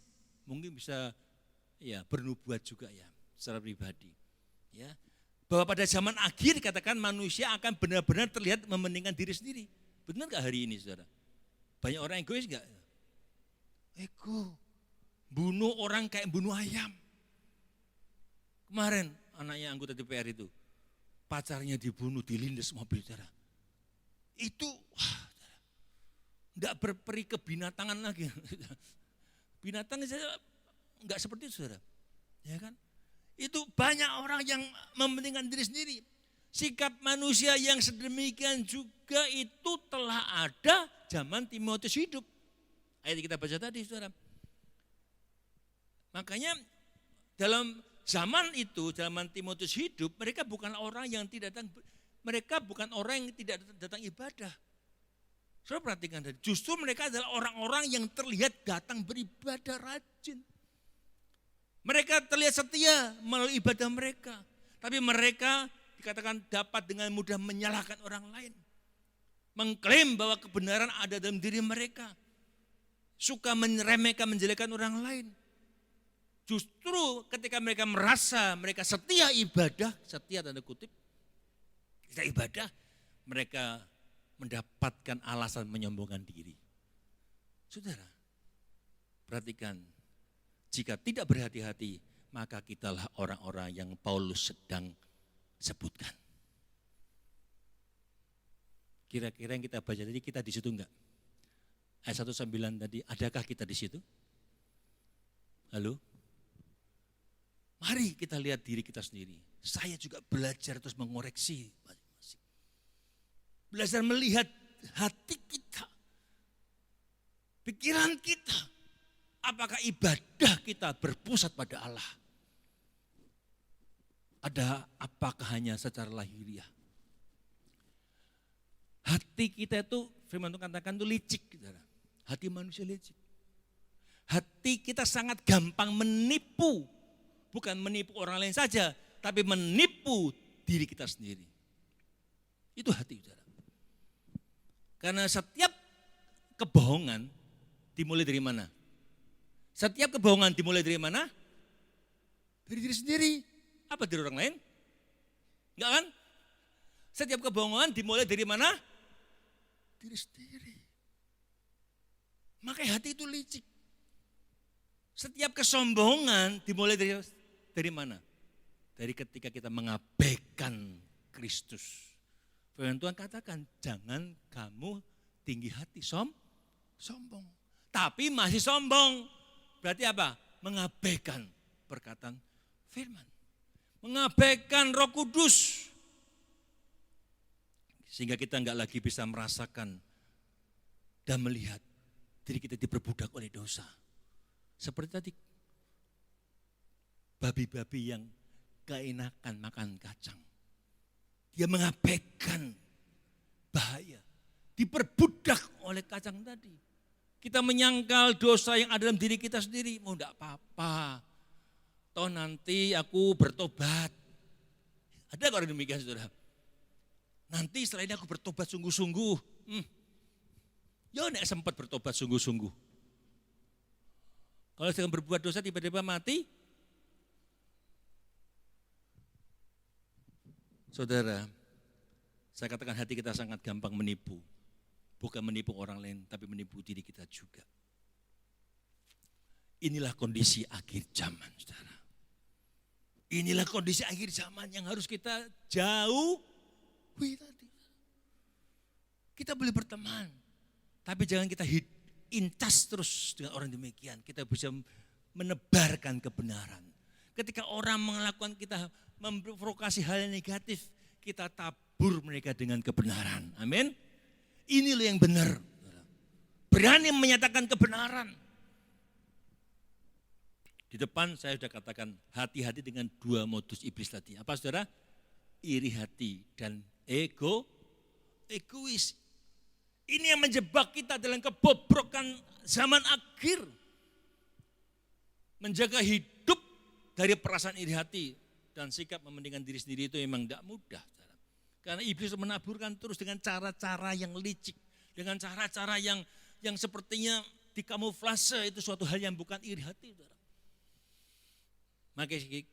mungkin bisa ya bernubuat juga ya secara pribadi. Ya, bahwa pada zaman akhir katakan manusia akan benar-benar terlihat mementingkan diri sendiri. Benar gak hari ini saudara? Banyak orang egois gak? Ego. Bunuh orang kayak bunuh ayam. Kemarin anaknya anggota DPR itu, pacarnya dibunuh, dilindas mobil saudara. Itu enggak berperi kebinatangan lagi. Binatang saja enggak seperti itu saudara. Ya kan? Itu banyak orang yang mementingkan diri sendiri. Sikap manusia yang sedemikian juga itu telah ada zaman Timotius hidup. Ayat kita baca tadi saudara. Makanya dalam zaman itu, zaman Timotius hidup, mereka bukan orang yang tidak datang, mereka bukan orang yang tidak datang ibadah. Saudara perhatikan, justru mereka adalah orang-orang yang terlihat datang beribadah rajin. Mereka terlihat setia melalui ibadah mereka. Tapi mereka dikatakan dapat dengan mudah menyalahkan orang lain. Mengklaim bahwa kebenaran ada dalam diri mereka. Suka meremehkan, menjelekkan orang lain. Justru ketika mereka merasa mereka setia ibadah, setia tanda kutip, kita ibadah, mereka mendapatkan alasan menyombongkan diri. Saudara, perhatikan, jika tidak berhati-hati, maka kitalah orang-orang yang Paulus sedang sebutkan. Kira-kira yang kita baca tadi, kita di situ enggak? Ayat 1:9 tadi, adakah kita di situ? Halo? Mari kita lihat diri kita sendiri. Saya juga belajar terus mengoreksi masing-masing. Belajar melihat hati kita, pikiran kita. Apakah ibadah kita berpusat pada Allah? Apakah hanya secara lahiriah? Hati kita itu, firman Tuhan katakan itu licik. Hati manusia licik. Hati kita sangat gampang menipu. Bukan menipu orang lain saja, tapi menipu diri kita sendiri. Itu hati, saudara. Karena setiap kebohongan dimulai dari mana? Setiap kebohongan dimulai dari mana? Dari diri sendiri. Apa dari orang lain? Enggak kan? Setiap kebohongan dimulai dari mana? Diri sendiri. Makanya hati itu licik. Setiap kesombongan dimulai dari mana? Dari ketika kita mengabaikan Kristus. Firman Tuhan katakan, jangan kamu tinggi hati sombong. Tapi masih sombong. Berarti apa? Mengabaikan perkataan firman. Mengabaikan Roh Kudus. Sehingga kita enggak lagi bisa merasakan dan melihat diri kita diperbudak oleh dosa. Seperti tadi, babi-babi yang keenakan makan kacang. Dia mengabaikan bahaya. Diperbudak oleh kacang tadi. Kita menyangkal dosa yang ada dalam diri kita sendiri. Oh enggak apa-apa. Toh nanti aku bertobat. Ada orang demikian, saudara? Nanti setelah ini aku bertobat sungguh-sungguh. Ya enggak sempat bertobat sungguh-sungguh. Kalau sedang berbuat dosa tiba-tiba mati. Saudara, saya katakan hati kita sangat gampang menipu. Bukan menipu orang lain, tapi menipu diri kita juga. Inilah kondisi akhir zaman, saudara. Inilah kondisi akhir zaman yang harus kita jauhi tadi. Kita boleh berteman, tapi jangan kita incas terus dengan orang demikian. Kita bisa menebarkan kebenaran. Ketika orang melakukan kita memprovokasi hal yang negatif, kita tabur mereka dengan kebenaran. Amin. Inilah yang benar. Berani menyatakan kebenaran. Di depan saya sudah katakan hati-hati dengan dua modus iblis tadi. Apa saudara? Iri hati dan egois. Ini yang menjebak kita dalam kebobrokan zaman akhir. Menjaga hidup dari perasaan iri hati dan sikap mementingkan diri sendiri itu memang tidak mudah. Karena iblis menaburkan terus dengan cara-cara yang licik. Dengan cara-cara yang sepertinya dikamuflase, itu suatu hal yang bukan iri hati.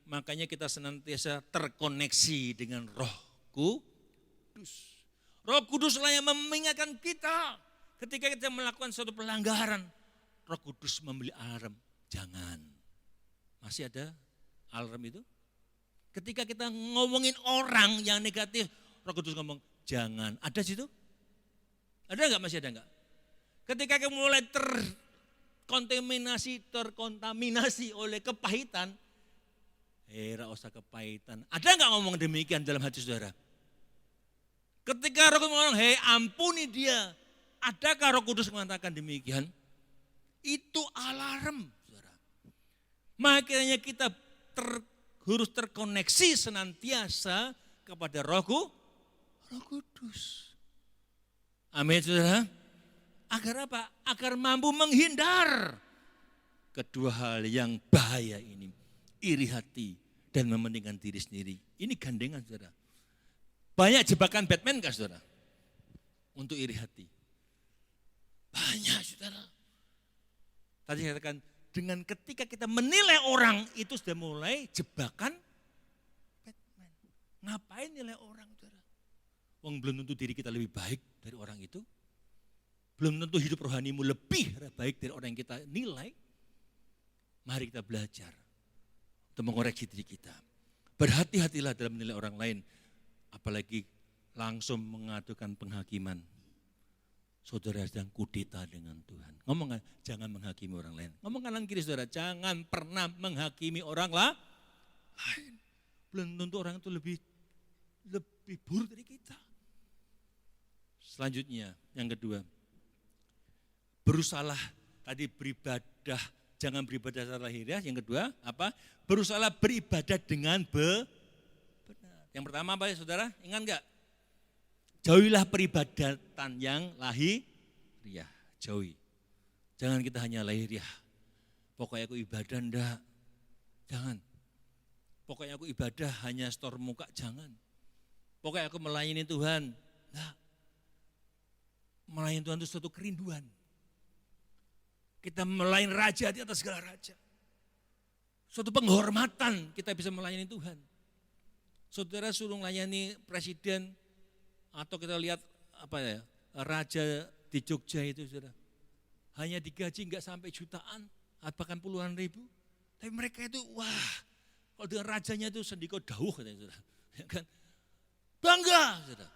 Makanya kita senantiasa terkoneksi dengan Roh Kudus. Roh Kuduslah yang mengingatkan kita ketika kita melakukan suatu pelanggaran. Roh Kudus memberi alarm, jangan. Masih ada alarm itu? Ketika kita ngomongin orang yang negatif, Roh Kudus ngomong, jangan. Ada situ? Ada enggak? Masih ada enggak? Ketika kamu mulai terkontaminasi oleh kepahitan, usah kepahitan. Ada enggak ngomong demikian dalam hati saudara? Ketika Roh Kudus ngomong, ampuni dia. Adakah Roh Kudus mengatakan demikian? Itu alarm, saudara. Makanya kita harus terkoneksi senantiasa kepada Roh Kudus. Amin, saudara. Agar apa? Agar mampu menghindar kedua hal yang bahaya ini. Iri hati dan mementingkan diri sendiri. Ini gandengan, saudara. Banyak jebakan Batman kan, saudara? Untuk iri hati. Banyak, saudara. Tadi saya katakan, dengan ketika kita menilai orang itu sudah mulai jebakan Batman. Ngapain nilai orang, saudara? Wong belum tentu diri kita lebih baik dari orang itu. Belum tentu hidup rohanimu lebih baik dari orang yang kita nilai. Mari kita belajar untuk mengoreksi diri kita. Berhati-hatilah dalam menilai orang lain. Apalagi langsung mengadukan penghakiman. Saudara sedang kudeta dengan Tuhan. Ngomong jangan menghakimi orang lain. Ngomong kanan kiri saudara, jangan pernah menghakimi orang lain. Belum tentu orang itu lebih buruk dari kita. Selanjutnya, yang kedua. Berusahalah tadi beribadah, jangan beribadah secara lahiriah. Yang kedua, apa? Berusahalah beribadah dengan benar. Yang pertama apa ya saudara? Ingat enggak? Jauhilah peribadatan yang lahiriah, jauhi. Jangan kita hanya lahiriah. Pokoknya aku ibadah enggak, jangan. Pokoknya aku ibadah hanya store muka, jangan. Pokoknya aku melayani Tuhan, enggak. Melayani Tuhan itu suatu kerinduan. Kita melayani raja di atas segala raja. Suatu penghormatan kita bisa melayani Tuhan. Saudara suruh melayani presiden, atau kita lihat apa ya, raja di Jogja itu saudara, hanya digaji enggak sampai jutaan, bahkan puluhan ribu. Tapi mereka itu wah, kalau dengan rajanya itu sendiko dawuh katanya saudara, ya kan? Bangga saudara.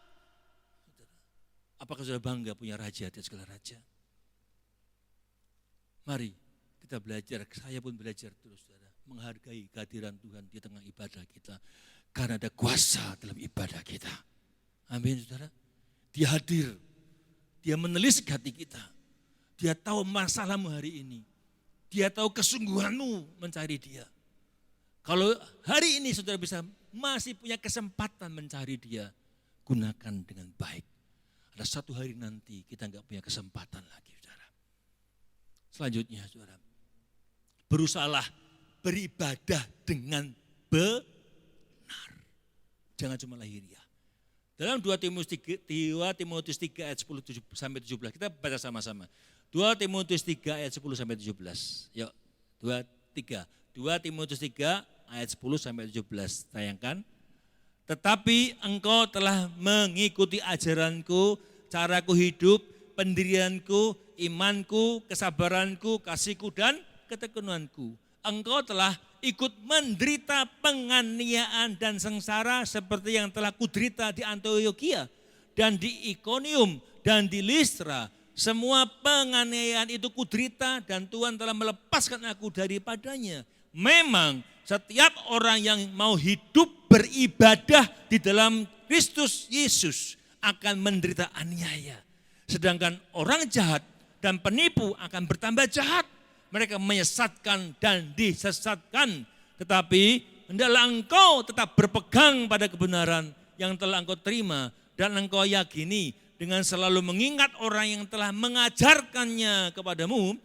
Apakah saudara bangga punya raja di segala raja? Mari kita belajar, saya pun belajar terus saudara, menghargai kehadiran Tuhan di tengah ibadah kita, karena ada kuasa dalam ibadah kita. Amin saudara. Dia hadir, dia menelisik hati kita. Dia tahu masalahmu hari ini. Dia tahu kesungguhanmu mencari dia. Kalau hari ini saudara bisa masih punya kesempatan mencari dia, gunakan dengan baik. Ada satu hari nanti kita enggak punya kesempatan lagi saudara. Selanjutnya saudara, berusahalah beribadah dengan benar. Jangan cuma lahiriah. Dalam 2 Timotius 3 ayat 10 sampai 17, kita baca sama-sama. 2 Timotius 3 ayat 10 sampai 17. Yuk, 2 Timotius 3 ayat 10 sampai 17, tayangkan. Tetapi engkau telah mengikuti ajaranku, caraku hidup, pendirianku, imanku, kesabaranku, kasihku, dan ketekunanku. Engkau telah ikut menderita penganiayaan dan sengsara seperti yang telah kuderita di Antiokhia dan di Ikonium dan di Listra. Semua penganiayaan itu kuderita dan Tuhan telah melepaskan aku daripadanya. Memang setiap orang yang mau hidup beribadah di dalam Kristus Yesus akan menderita aniaya. Sedangkan orang jahat dan penipu akan bertambah jahat. Mereka menyesatkan dan disesatkan. Tetapi hendaklah engkau tetap berpegang pada kebenaran yang telah engkau terima dan engkau yakini, dengan selalu mengingat orang yang telah mengajarkannya kepadamu.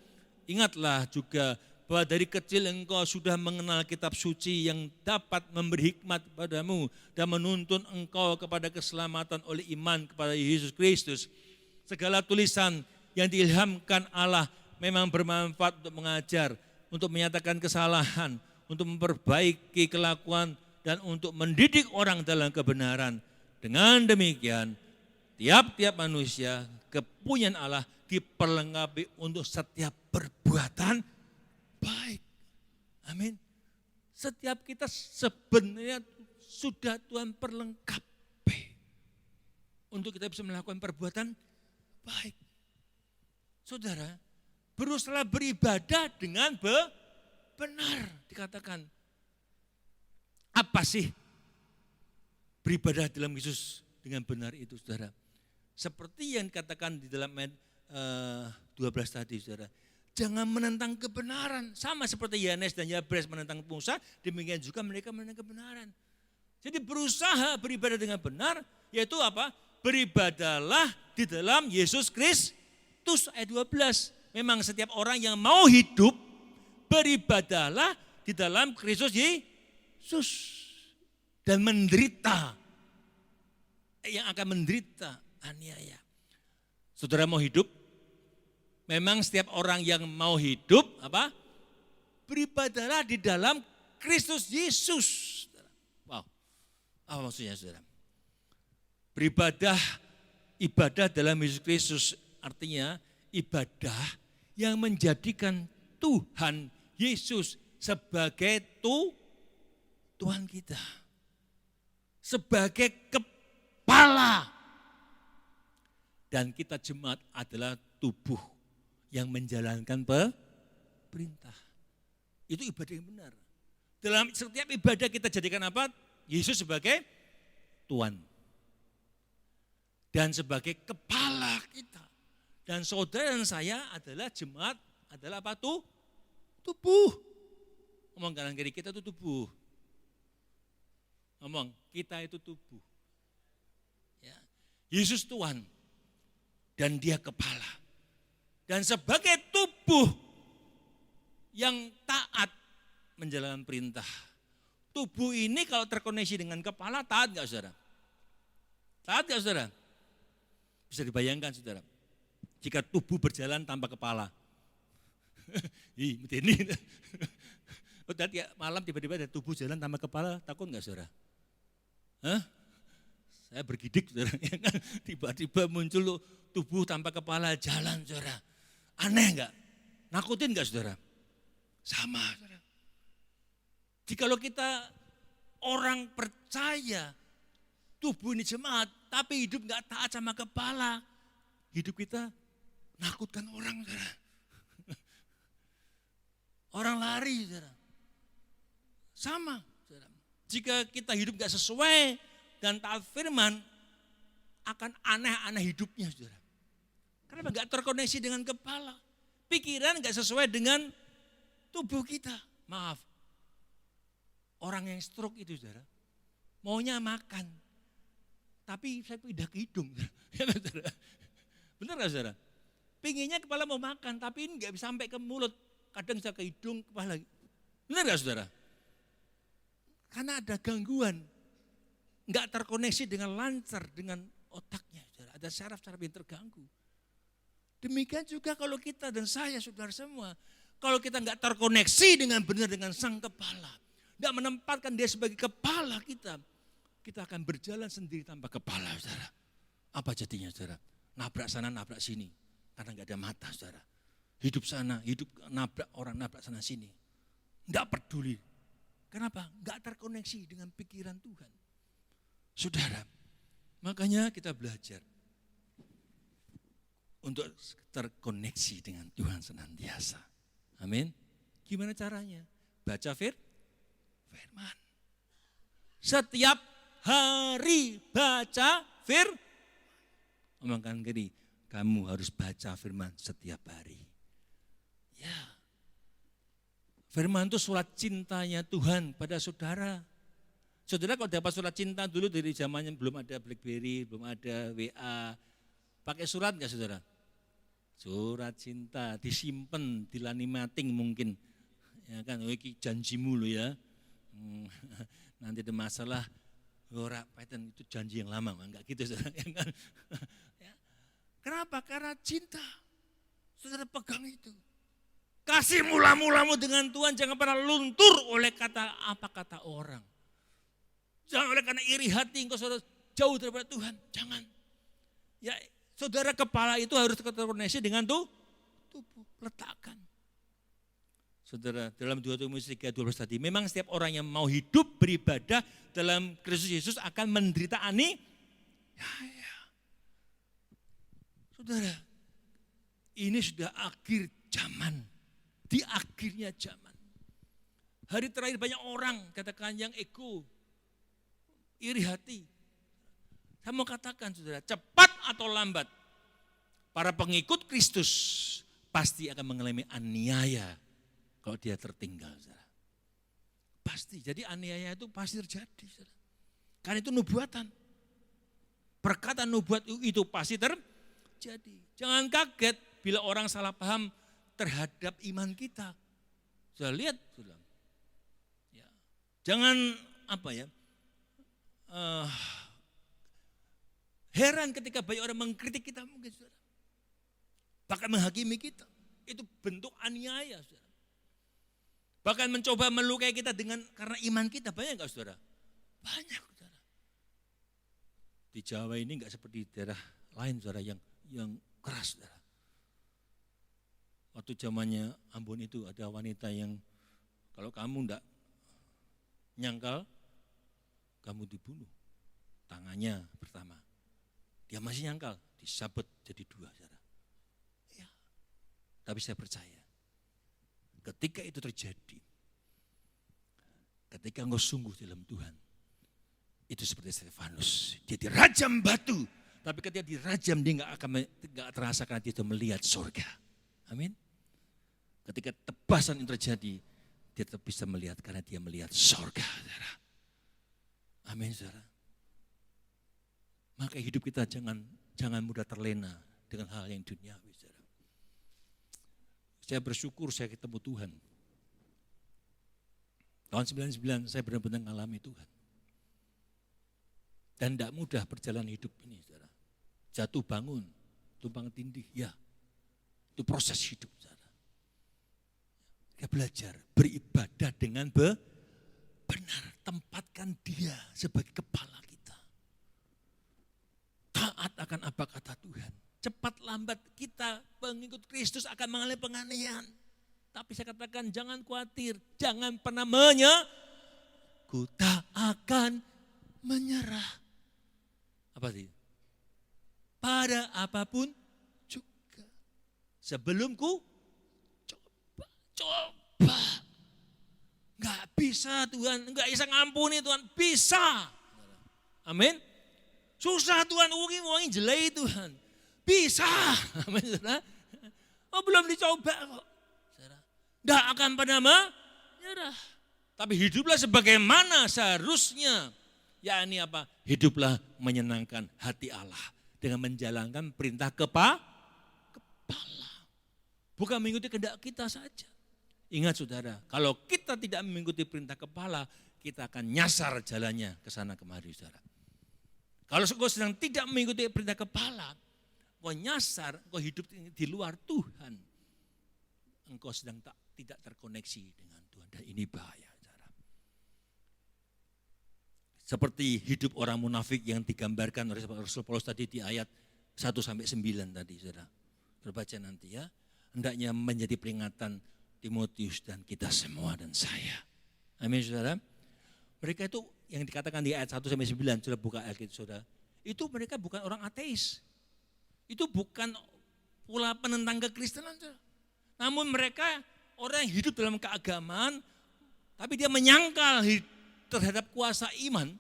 Ingatlah juga bahwa dari kecil engkau sudah mengenal kitab suci yang dapat memberi hikmat kepadamu dan menuntun engkau kepada keselamatan oleh iman kepada Yesus Kristus. Segala tulisan yang diilhamkan Allah memang bermanfaat untuk mengajar, untuk menyatakan kesalahan, untuk memperbaiki kelakuan, dan untuk mendidik orang dalam kebenaran. Dengan demikian, tiap-tiap manusia kepunyaan Allah diperlengkapi untuk setiap perbuatan baik. Amin. Setiap kita sebenarnya sudah Tuhan perlengkapi untuk kita bisa melakukan perbuatan baik. Saudara, berusaha beribadah dengan benar, dikatakan. Apa sih beribadah dalam Yesus dengan benar itu, saudara? Seperti yang dikatakan di dalam ayat 12 tadi, saudara. Jangan menentang kebenaran. Sama seperti Yanes dan Yabres menentang Musa, demikian juga mereka menentang kebenaran. Jadi berusaha beribadah dengan benar, yaitu apa? Beribadahlah di dalam Yesus Kristus, ayat 12. Memang setiap orang yang mau hidup, beribadahlah di dalam Kristus Yesus. Dan menderita, yang akan menderita aniaya. Saudara mau hidup? Memang setiap orang yang mau hidup, apa? beribadahlah di dalam Kristus Yesus. Wow, apa maksudnya saudara? Ibadah dalam Yesus Kristus artinya ibadah yang menjadikan Tuhan Yesus sebagai Tuhan kita. Sebagai kepala. Dan kita jemaat adalah tubuh yang menjalankan perintah. Itu ibadah yang benar. Dalam setiap ibadah kita jadikan apa? Yesus sebagai Tuhan. Dan sebagai kepala kita. Dan saudara dan saya adalah jemaat, adalah apa tuh? Tubuh. Ngomong kanan kiri, kita itu tubuh. Ngomong, kita itu tubuh. Ya. Yesus Tuhan. Dan dia kepala. Dan sebagai tubuh yang taat menjalankan perintah. Tubuh ini kalau terkoneksi dengan kepala, taat gak saudara? Taat gak saudara? Bisa dibayangkan saudara, jika tubuh berjalan tanpa kepala. Ini. Tadi malam tiba-tiba ada tubuh jalan tanpa kepala, takut gak saudara? Hah? Saya bergidik saudara, tiba-tiba muncul tubuh tanpa kepala jalan saudara. Aneh gak? Nakutin gak saudara? Sama saudara. Jikalau kita orang percaya, tubuh ini jemaat, tapi hidup gak taat sama kepala, hidup kita nakutkan orang saudara. Orang lari saudara. Sama saudara. Jika kita hidup gak sesuai dan taat firman, akan aneh-aneh hidupnya saudara. Kenapa gak terkoneksi dengan kepala? Pikiran gak sesuai dengan tubuh kita. Maaf, orang yang stroke itu saudara, maunya makan, tapi saya pindah ke hidung. Benar gak saudara? Pinginnya kepala mau makan, tapi ini gak bisa sampai ke mulut. Kadang bisa ke hidung, kepala. Benar gak saudara? Karena ada gangguan. Gak terkoneksi dengan lancar, dengan otaknya. Saudara. Ada saraf-saraf yang terganggu. Demikian juga kalau kita dan saya, saudara semua. Kalau kita gak terkoneksi dengan benar dengan sang kepala. Gak menempatkan dia sebagai kepala kita. Kita akan berjalan sendiri tanpa kepala, saudara. Apa jadinya, saudara? Nabrak sana, nabrak sini. Karena gak ada mata, saudara. Hidup sana, hidup nabrak orang, nabrak sana sini. Gak peduli. Kenapa? Gak terkoneksi dengan pikiran Tuhan. Saudara, makanya kita belajar untuk terkoneksi dengan Tuhan senantiasa. Amin. Gimana caranya? Baca firman. Setiap hari baca firman. Omongkan kiri, kamu harus baca firman setiap hari. Ya. Firman itu surat cintanya Tuhan pada saudara. Saudara kalau dapat surat cinta dulu dari zamannya belum ada BlackBerry, belum ada WA. Pakai surat enggak saudara? Surat cinta disimpan di lanimating mungkin. Ya kan, iki janjimu lo ya. Nanti ada masalah, ora paten itu janji yang lama, enggak gitu saudara. Ya. Kenapa? Karena cinta. Saudara pegang itu. Kasih mula-mulamu dengan Tuhan, jangan pernah luntur oleh apa kata orang. Jangan oleh karena iri hati engkau saudara jauh daripada Tuhan, jangan. Ya, saudara kepala itu harus terkoneksi dengan tubuh, letakkan. Saudara, dalam 2 Timotius 3:12 tadi, memang setiap orang yang mau hidup beribadah dalam Kristus Yesus akan menderita ya. Saudara, ini sudah akhir zaman, di akhirnya zaman. Hari terakhir banyak orang katakan yang ego, iri hati. Saya mau katakan saudara, cepat atau lambat, para pengikut Kristus pasti akan mengalami aniaya kalau dia tertinggal. Saudara. Pasti, jadi aniaya itu pasti terjadi. Saudara. Karena itu nubuatan. Perkataan nubuat itu pasti terjadi. Jangan kaget bila orang salah paham terhadap iman kita. Sudah lihat, sudah. Ya. Jangan heran ketika banyak orang mengkritik kita mungkin saudara. Bahkan menghakimi kita. Itu bentuk aniaya saudara. Bahkan mencoba melukai kita karena iman kita. Banyak enggak saudara? Banyak saudara. Di Jawa ini enggak seperti daerah lain saudara yang keras saudara. Waktu zamannya Ambon itu ada wanita yang kalau kamu enggak nyangkal, kamu dibunuh. Tangannya pertama. Dia masih nyangkal, disabet jadi 2 saudara. Ya. Tapi saya percaya, ketika itu terjadi, ketika engkau sungguh dalam Tuhan, itu seperti Stefanus, dia dirajam batu, tapi ketika dirajam dia nggak terasa karena dia melihat surga. Amin. Ketika tebasan itu terjadi, dia tetap bisa melihat karena dia melihat surga. Saudara. Amin, saudara. Maka hidup kita jangan mudah terlena dengan hal yang duniawi, saudara. Saya bersyukur saya ketemu Tuhan. Tahun 99 saya benar-benar mengalami Tuhan. Dan tidak mudah perjalanan hidup ini, saudara. Jatuh bangun, tumpang tindih, ya. Itu proses hidup, saudara. Kita belajar beribadah dengan benar. Tempatkan dia sebagai kepala kita. Taat akan apa kata Tuhan. Cepat lambat kita pengikut Kristus akan mengalami penganiayaan. Tapi saya katakan jangan khawatir, jangan pernah ku tak akan menyerah. Apa sih? Pada apapun juga. Sebelum ku coba. Enggak bisa Tuhan, enggak bisa ngampuni Tuhan, bisa. Amin. Susah Tuhan, uang jelai Tuhan. Bisa. Amin. Oh, belum dicoba kok. Enggak akan pernah menyerah. Tapi hiduplah sebagaimana seharusnya. Yakni apa? Hiduplah menyenangkan hati Allah dengan menjalankan perintah kepala. Bukan mengikuti kehendak kita saja. Ingat saudara, kalau kita tidak mengikuti perintah kepala, kita akan nyasar jalannya ke sana kemari saudara. Kalau engkau sedang tidak mengikuti perintah kepala, engkau nyasar, engkau hidup di luar Tuhan. Engkau sedang tidak terkoneksi dengan Tuhan dan ini bahaya saudara. Seperti hidup orang munafik yang digambarkan oleh Rasul Paulus tadi di ayat 1-9 tadi saudara. Terbaca nanti ya. Hendaknya menjadi peringatan Timotius dan kita semua dan saya. Amin saudara. Mereka itu yang dikatakan di ayat 1-9, sudah buka ayat itu saudara. Itu mereka bukan orang ateis. Itu bukan pula penentang kekristenan saudara. Namun mereka orang yang hidup dalam keagamaan, tapi dia menyangkal terhadap kuasa iman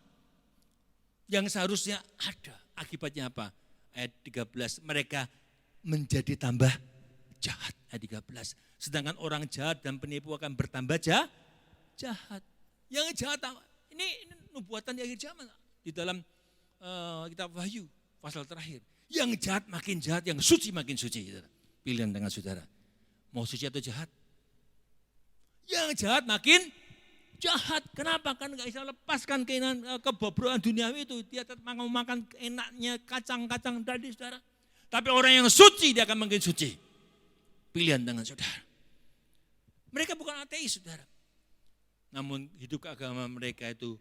yang seharusnya ada. Akibatnya apa? Ayat 13, mereka menjadi tambah jahat. Ayat 13. Sedangkan orang jahat dan penipu akan bertambah jahat. Yang jahat, ini nubuatan di akhir zaman. Di dalam kitab Wahyu, pasal terakhir. Yang jahat makin jahat, yang suci makin suci. Pilihan dengan saudara. Mau suci atau jahat? Yang jahat makin jahat. Kenapa? Kan gak bisa lepaskan kebobrokan duniawi itu. Dia tetap mau makan enaknya kacang-kacang tadi saudara. Tapi orang yang suci dia akan makin suci. Pilihan dengan saudara. Mereka bukan ateis saudara. Namun hidup agama mereka itu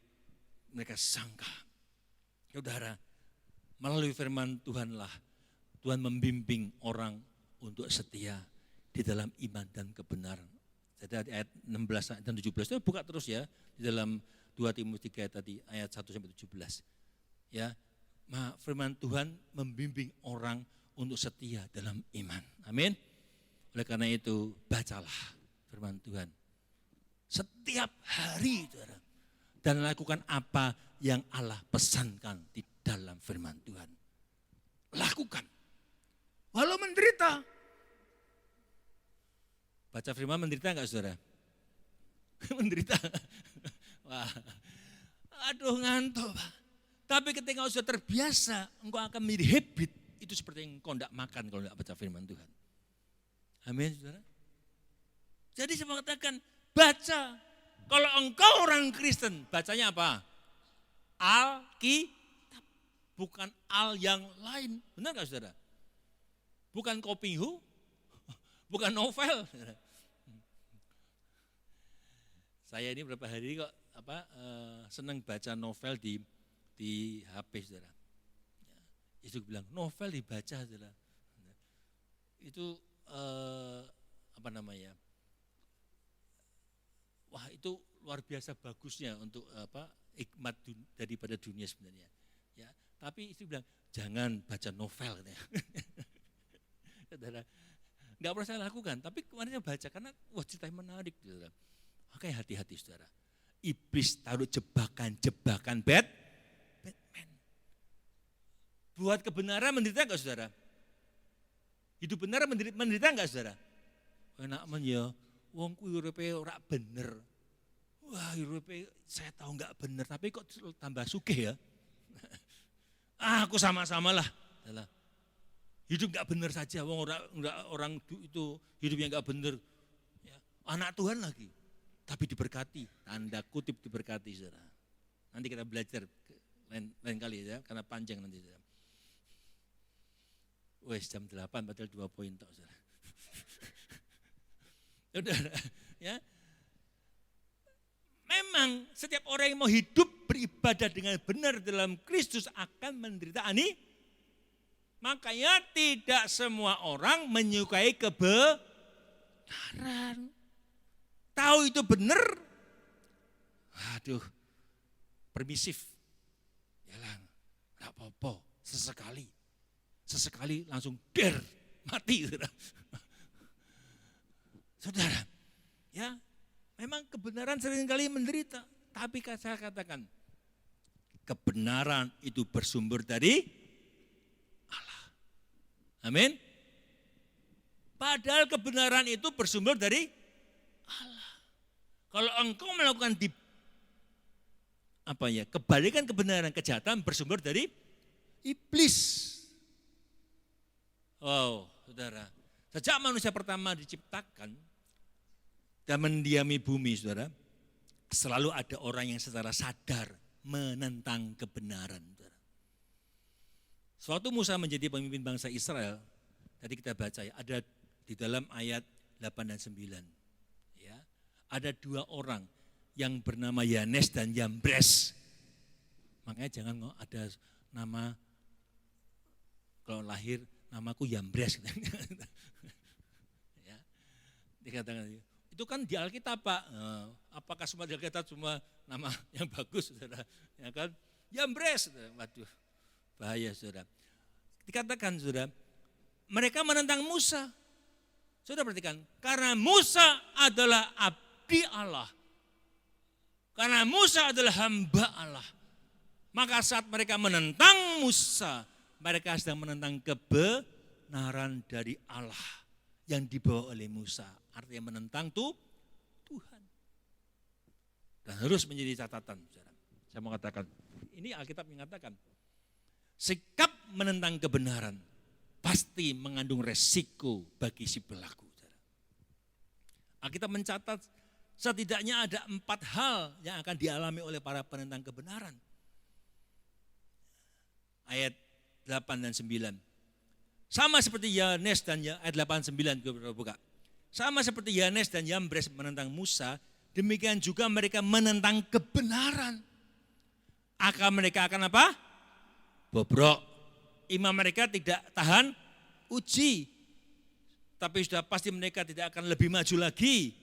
mereka sangka. Saudara, melalui firman Tuhanlah Tuhan membimbing orang untuk setia di dalam iman dan kebenaran. Jadi ayat 16 dan 17 itu buka terus ya di dalam 2 Timotius 3 tadi ayat 1-17. Ya, firman Tuhan membimbing orang untuk setia dalam iman. Amin. Oleh karena itu bacalah firman Tuhan setiap hari saudara, dan lakukan apa yang Allah pesankan di dalam firman Tuhan. Lakukan walau menderita. Baca firman menderita enggak saudara? Menderita. Wah, aduh ngantuk Pak. Tapi ketika engkau sudah terbiasa, engkau akan menjadi habit. Itu seperti yang engkau tidak makan kalau tidak baca firman Tuhan. Amin saudara. Jadi saya mengatakan baca. Kalau engkau orang Kristen, bacanya apa? Alkitab. Bukan al yang lain. Benar gak saudara? Bukan Kopinghu. Bukan novel. Saya ini beberapa hari kok senang baca novel di HP, saudara. Istri bilang novel dibaca, saudara. Itu wah itu luar biasa bagusnya untuk hikmat daripada dunia sebenarnya. Ya, tapi istri bilang jangan baca novel, katanya. Saudara, nggak pernah saya lakukan, tapi kemarin saya baca karena wah ceritanya menarik, saudara. Oke, hati-hati, saudara. Iblis taruh jebakan-jebakan Batman. Buat kebenaran menderita enggak, saudara? Hidup benar menderita enggak, saudara? Enak men ya, wong kuwi uripe ora bener. Wah, uripe saya tahu enggak bener, tapi kok tambah sugih ya. Aku sama-samalah. Hidup enggak bener saja, wong orang itu hidupnya enggak bener. Ya, anak Tuhan lagi. Tapi diberkati, tanda kutip diberkati, saudara. Nanti kita belajar lain kali ya, karena panjang nanti, saudara. Wes jam 8 padahal 2 poin tok, saudara. Saudara, ya. Memang setiap orang yang mau hidup beribadah dengan benar dalam Kristus akan menderita ani. Makanya tidak semua orang menyukai kebenaran. Tahu itu benar, aduh, permisif, yalah, nggak apa-apa, sesekali langsung mati, saudara. Saudara, ya, memang kebenaran seringkali menderita, tapi saya katakan, kebenaran itu bersumber dari Allah. Amin. Padahal kebenaran itu bersumber dari Allah. Kalau engkau melakukan kebalikan kebenaran, kejahatan bersumber dari iblis. Wow, saudara. Sejak manusia pertama diciptakan dan mendiami bumi, saudara, selalu ada orang yang secara sadar menentang kebenaran. Saudara. Suatu Musa menjadi pemimpin bangsa Israel, tadi kita baca ya, ada di dalam ayat 8 dan 9. Ada 2 orang yang bernama Yanes dan Yambres. Makanya jangan ada nama, kalau lahir namaku Yambres. Ya, dikatakan itu kan di Alkitab, Pak. Apakah semua di Alkitab semua nama yang bagus, saudara? Ya kan? Yambres, saudara. Waduh, bahaya, saudara. Dikatakan, saudara, mereka menentang Musa. Saudara perhatikan, karena Musa adalah abdi Allah. Karena Musa adalah hamba Allah. Maka saat mereka menentang Musa, mereka sedang menentang kebenaran dari Allah yang dibawa oleh Musa. Artinya menentang Tuhan. Dan harus menjadi catatan. Saya mau katakan, ini Alkitab mengatakan, sikap menentang kebenaran pasti mengandung resiko bagi si pelaku. Alkitab mencatat setidaknya ada 4 hal yang akan dialami oleh para penentang kebenaran. Ayat 8 dan 9. Sama seperti Yanes dan ayat 8 9 buka. Sama seperti Yanes dan Yambres menentang Musa, demikian juga mereka menentang kebenaran. Mereka akan apa? Bobrok. Iman mereka tidak tahan uji. Tapi sudah pasti mereka tidak akan lebih maju lagi.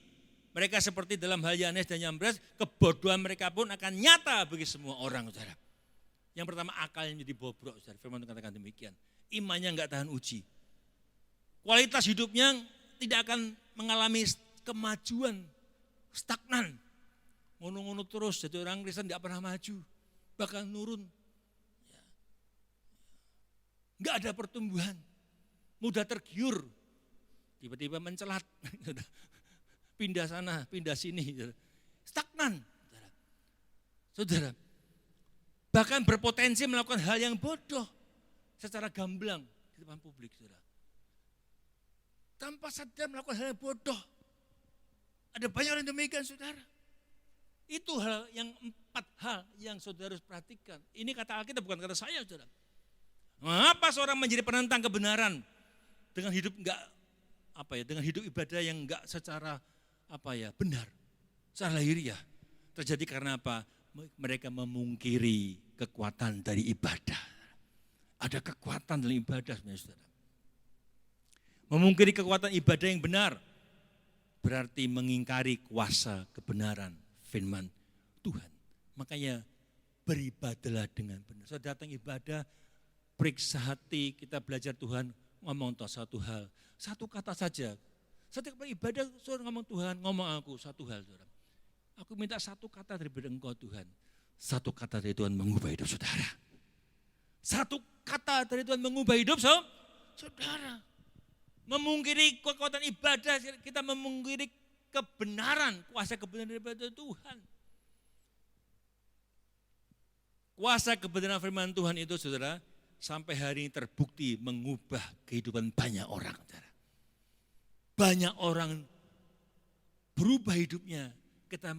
Mereka seperti dalam hal Yanes dan Yambres, kebodohan mereka pun akan nyata bagi semua orang, saudara. Yang pertama, akalnya menjadi bobrok, saudara. Firman Tuhan katakan demikian. Imannya enggak tahan uji. Kualitas hidupnya tidak akan mengalami kemajuan, stagnan. Ngono-ngono terus, jadi orang Kristen tidak pernah maju, bahkan nurun. Enggak ada pertumbuhan, mudah tergiur, tiba-tiba mencelat. Pindah sana, pindah sini, stagnan, saudara. Bahkan berpotensi melakukan hal yang bodoh secara gamblang di depan publik, saudara. Tanpa sadar melakukan hal yang bodoh. Ada banyak orang demikian, saudara. Itu yang 4 hal yang saudara harus perhatikan. Ini kata Alkitab, bukan kata saya, saudara. Mengapa seorang menjadi penentang kebenaran dengan hidup dengan hidup ibadah yang enggak secara benar. secara lahiriah. Terjadi karena apa? Mereka memungkiri kekuatan dari ibadah. Ada kekuatan dalam ibadah sebenarnya saudara. Memungkiri kekuatan ibadah yang benar berarti mengingkari kuasa kebenaran firman Tuhan. Makanya beribadalah dengan benar. Saudara datang ibadah, periksa hati, kita belajar Tuhan, ngomong satu hal. Satu kata saja. Setiap ibadah saudara ngomong Tuhan, ngomong aku satu hal saudara. Aku minta satu kata daripada Engkau Tuhan. Satu kata dari Tuhan mengubah hidup saudara. Satu kata dari Tuhan mengubah hidup saudara. Memungkiri kekuatan ibadah, kita memungkiri kebenaran, kuasa kebenaran daripada Tuhan. Kuasa kebenaran firman Tuhan itu saudara, sampai hari ini terbukti mengubah kehidupan banyak orang. Saudara. Banyak orang berubah hidupnya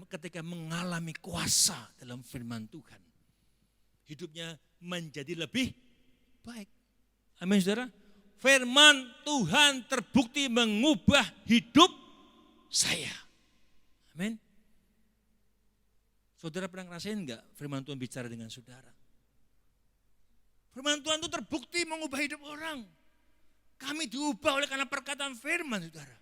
ketika mengalami kuasa dalam firman Tuhan. Hidupnya menjadi lebih baik. Amin saudara. Firman Tuhan terbukti mengubah hidup saya. Amin. Saudara pernah ngerasain enggak firman Tuhan bicara dengan saudara? Firman Tuhan itu terbukti mengubah hidup orang. Kami diubah oleh karena perkataan firman saudara.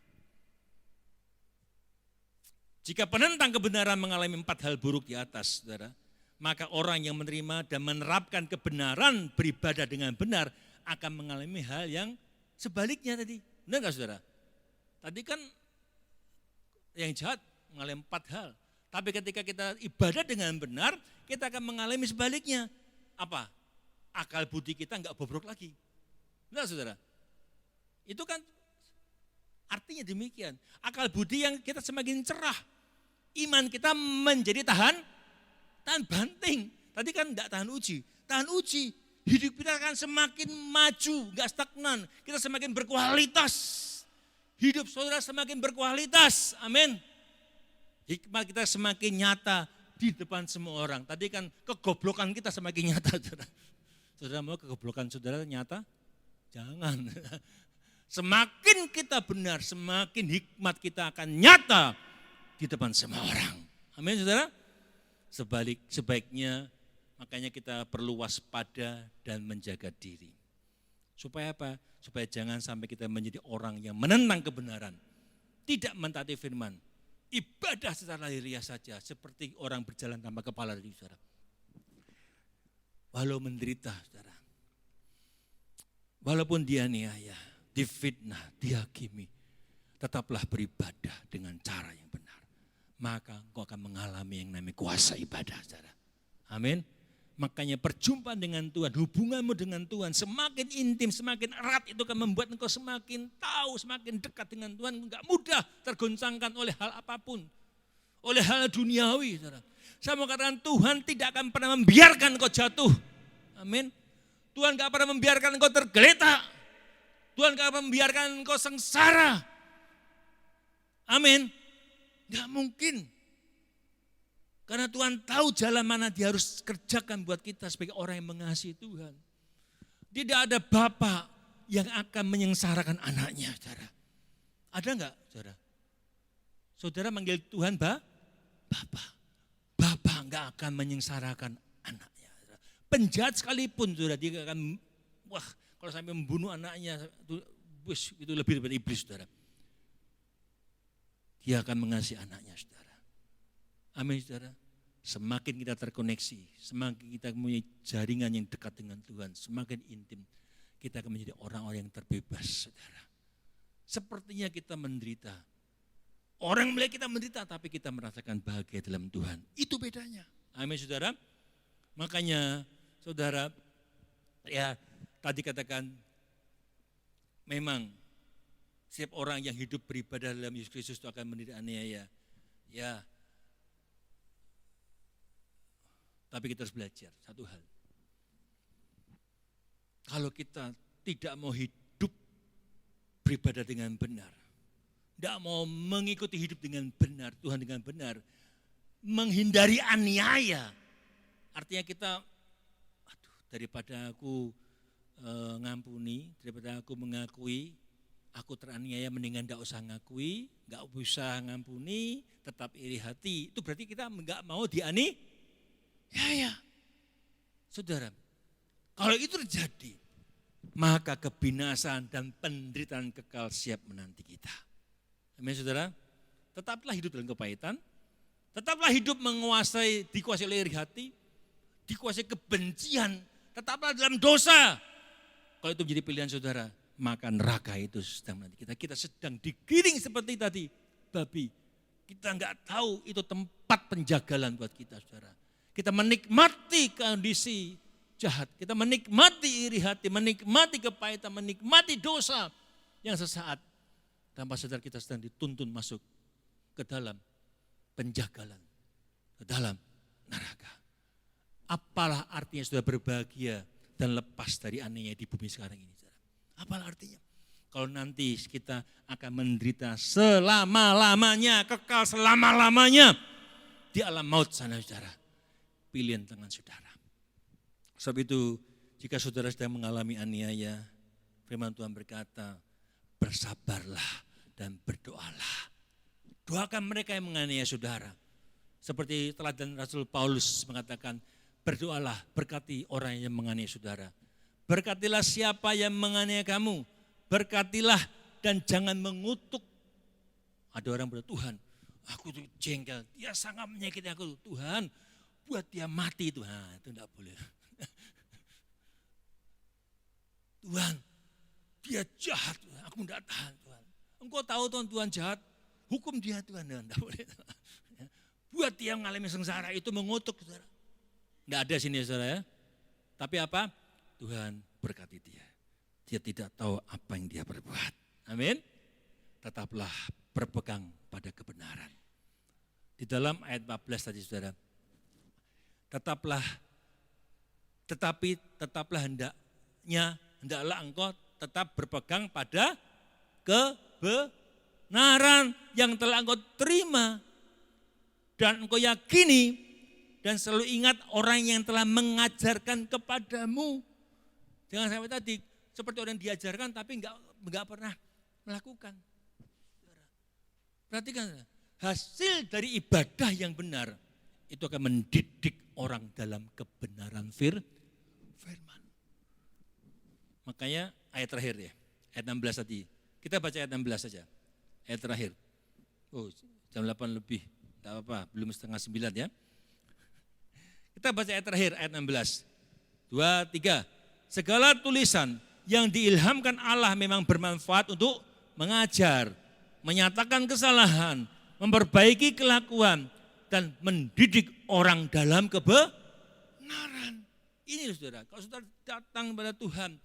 Jika penentang kebenaran mengalami 4 hal buruk di atas, saudara, maka orang yang menerima dan menerapkan kebenaran beribadah dengan benar akan mengalami hal yang sebaliknya tadi. Benar nggak saudara? Tadi kan yang jahat mengalami 4 hal. Tapi ketika kita ibadah dengan benar, kita akan mengalami sebaliknya. Apa? Akal budi kita nggak bobrok lagi. Benar saudara? Itu kan artinya demikian. Akal budi yang kita semakin cerah. Iman kita menjadi tahan banting. Tadi kan enggak tahan uji. Tahan uji. Hidup kita akan semakin maju, enggak stagnan. Kita semakin berkualitas. Hidup saudara semakin berkualitas. Amin. Hikmat kita semakin nyata di depan semua orang. Tadi kan kegoblokan kita semakin nyata. Saudara, saudara mau kegoblokan saudara nyata? Jangan. Semakin kita benar, semakin hikmat kita akan nyata di depan semua orang. Amin saudara. Sebaiknya makanya kita perlu waspada dan menjaga diri. Supaya apa? Supaya jangan sampai kita menjadi orang yang menentang kebenaran. Tidak mentaati firman. Ibadah secara lahiriah saja seperti orang berjalan tanpa kepala tadi saudara. Walau menderita saudara. Walaupun dianiaya, difitnah, dihakimi, tetaplah beribadah dengan cara yang benar. Maka engkau akan mengalami yang namanya kuasa ibadah, saudara. Amin. Makanya perjumpaan dengan Tuhan, hubunganmu dengan Tuhan semakin intim, semakin erat, itu akan membuat engkau semakin tahu, semakin dekat dengan Tuhan. Enggak mudah tergoncangkan oleh hal apapun, oleh hal duniawi, saudara. Saya mau katakan Tuhan tidak akan pernah membiarkan engkau jatuh. Amin. Tuhan enggak pernah membiarkan engkau tergeletak. Tuhan enggak akan membiarkan engkau sengsara. Amin. Enggak mungkin. Karena Tuhan tahu jalan mana dia harus kerjakan buat kita sebagai orang yang mengasihi Tuhan. Tidak ada bapak yang akan menyengsarakan anaknya, saudara. Ada enggak, saudara? Saudara manggil Tuhan Bapak. Bapak enggak akan menyengsarakan anaknya. Saudara. Penjahat sekalipun, saudara, dia akan, wah kalau sampai membunuh anaknya, itu lebih daripada iblis, saudara. Dia akan mengasihi anaknya, saudara. Amin, saudara. Semakin kita terkoneksi, semakin kita mempunyai jaringan yang dekat dengan Tuhan, semakin intim, kita akan menjadi orang-orang yang terbebas, saudara. Sepertinya kita menderita. Orang melihat kita menderita, tapi kita merasakan bahagia dalam Tuhan. Itu bedanya. Amin, saudara. Makanya, saudara, ya tadi katakan, memang setiap orang yang hidup beribadah dalam Yesus Kristus itu akan menderita aniaya. Ya. Tapi kita harus belajar satu hal. Kalau kita tidak mau hidup beribadah dengan benar, tidak mau mengikuti hidup dengan benar, Tuhan dengan benar, menghindari aniaya, artinya kita, daripada aku ngampuni, daripada aku mengakui, Aku teraniaya mendingan gak usah ngakui, gak usah ngampuni, tetap iri hati. Itu berarti kita gak mau ya. Saudara, kalau itu terjadi, maka kebinasaan dan penderitaan kekal siap menanti kita. Amin saudara, tetaplah hidup dalam kepahitan, tetaplah hidup dikuasai oleh iri hati, dikuasai kebencian, tetaplah dalam dosa. Kalau itu menjadi pilihan saudara, maka neraka itu sedang menanti kita. Kita sedang digiring seperti tadi, babi. Kita enggak tahu itu tempat penjagalan buat kita saudara. Kita menikmati kondisi jahat, kita menikmati iri hati, menikmati kepahitan, menikmati dosa yang sesaat. Tanpa sadar kita sedang dituntun masuk ke dalam penjagalan, ke dalam neraka. Apalah artinya sudah berbahagia dan lepas dari anehnya di bumi sekarang ini. Apalah artinya? Kalau nanti kita akan menderita selama-lamanya, kekal selama-lamanya di alam maut sana saudara. Pilihan tangan saudara. Sebab itu jika saudara sedang mengalami aniaya, firman Tuhan berkata, bersabarlah dan berdoalah. Doakan mereka yang menganiaya saudara. Seperti teladan Rasul Paulus mengatakan, berdoalah berkati orang yang menganiaya saudara. Berkatilah siapa yang menganiaya kamu. Berkatilah dan jangan mengutuk. Ada orang berkata, Tuhan, aku tuh jengkel, dia sangat menyakiti aku. Tuhan, buat dia mati Tuhan. Nah, itu enggak boleh. Tuhan, dia jahat, Tuhan. Aku enggak tahan Tuhan. Engkau tahu Tuhan jahat, hukum dia Tuhan. Enggak boleh. Buat dia mengalami sengsara itu mengutuk saudara. Enggak ada sini saudara ya. Tapi apa? Tuhan berkati dia. Dia tidak tahu apa yang dia perbuat. Amin. Tetaplah berpegang pada kebenaran. Di dalam ayat 14 tadi saudara. Tetaplah hendaklah engkau tetap berpegang pada kebenaran yang telah engkau terima. Dan engkau yakini dan selalu ingat orang yang telah mengajarkan kepadamu. Jangan sampai tadi seperti orang yang diajarkan tapi enggak pernah melakukan. Perhatikan, hasil dari ibadah yang benar itu akan mendidik orang dalam kebenaran firman. Makanya ayat terakhir ya, ayat 16 tadi. Kita baca ayat 16 saja, ayat terakhir. Oh, jam 8 lebih, tak apa-apa, belum setengah 9 ya. Kita baca ayat terakhir, ayat 16. 2, 3. Segala tulisan yang diilhamkan Allah memang bermanfaat untuk mengajar, menyatakan kesalahan, memperbaiki kelakuan, dan mendidik orang dalam kebenaran. Ini saudara, kalau saudara datang kepada Tuhan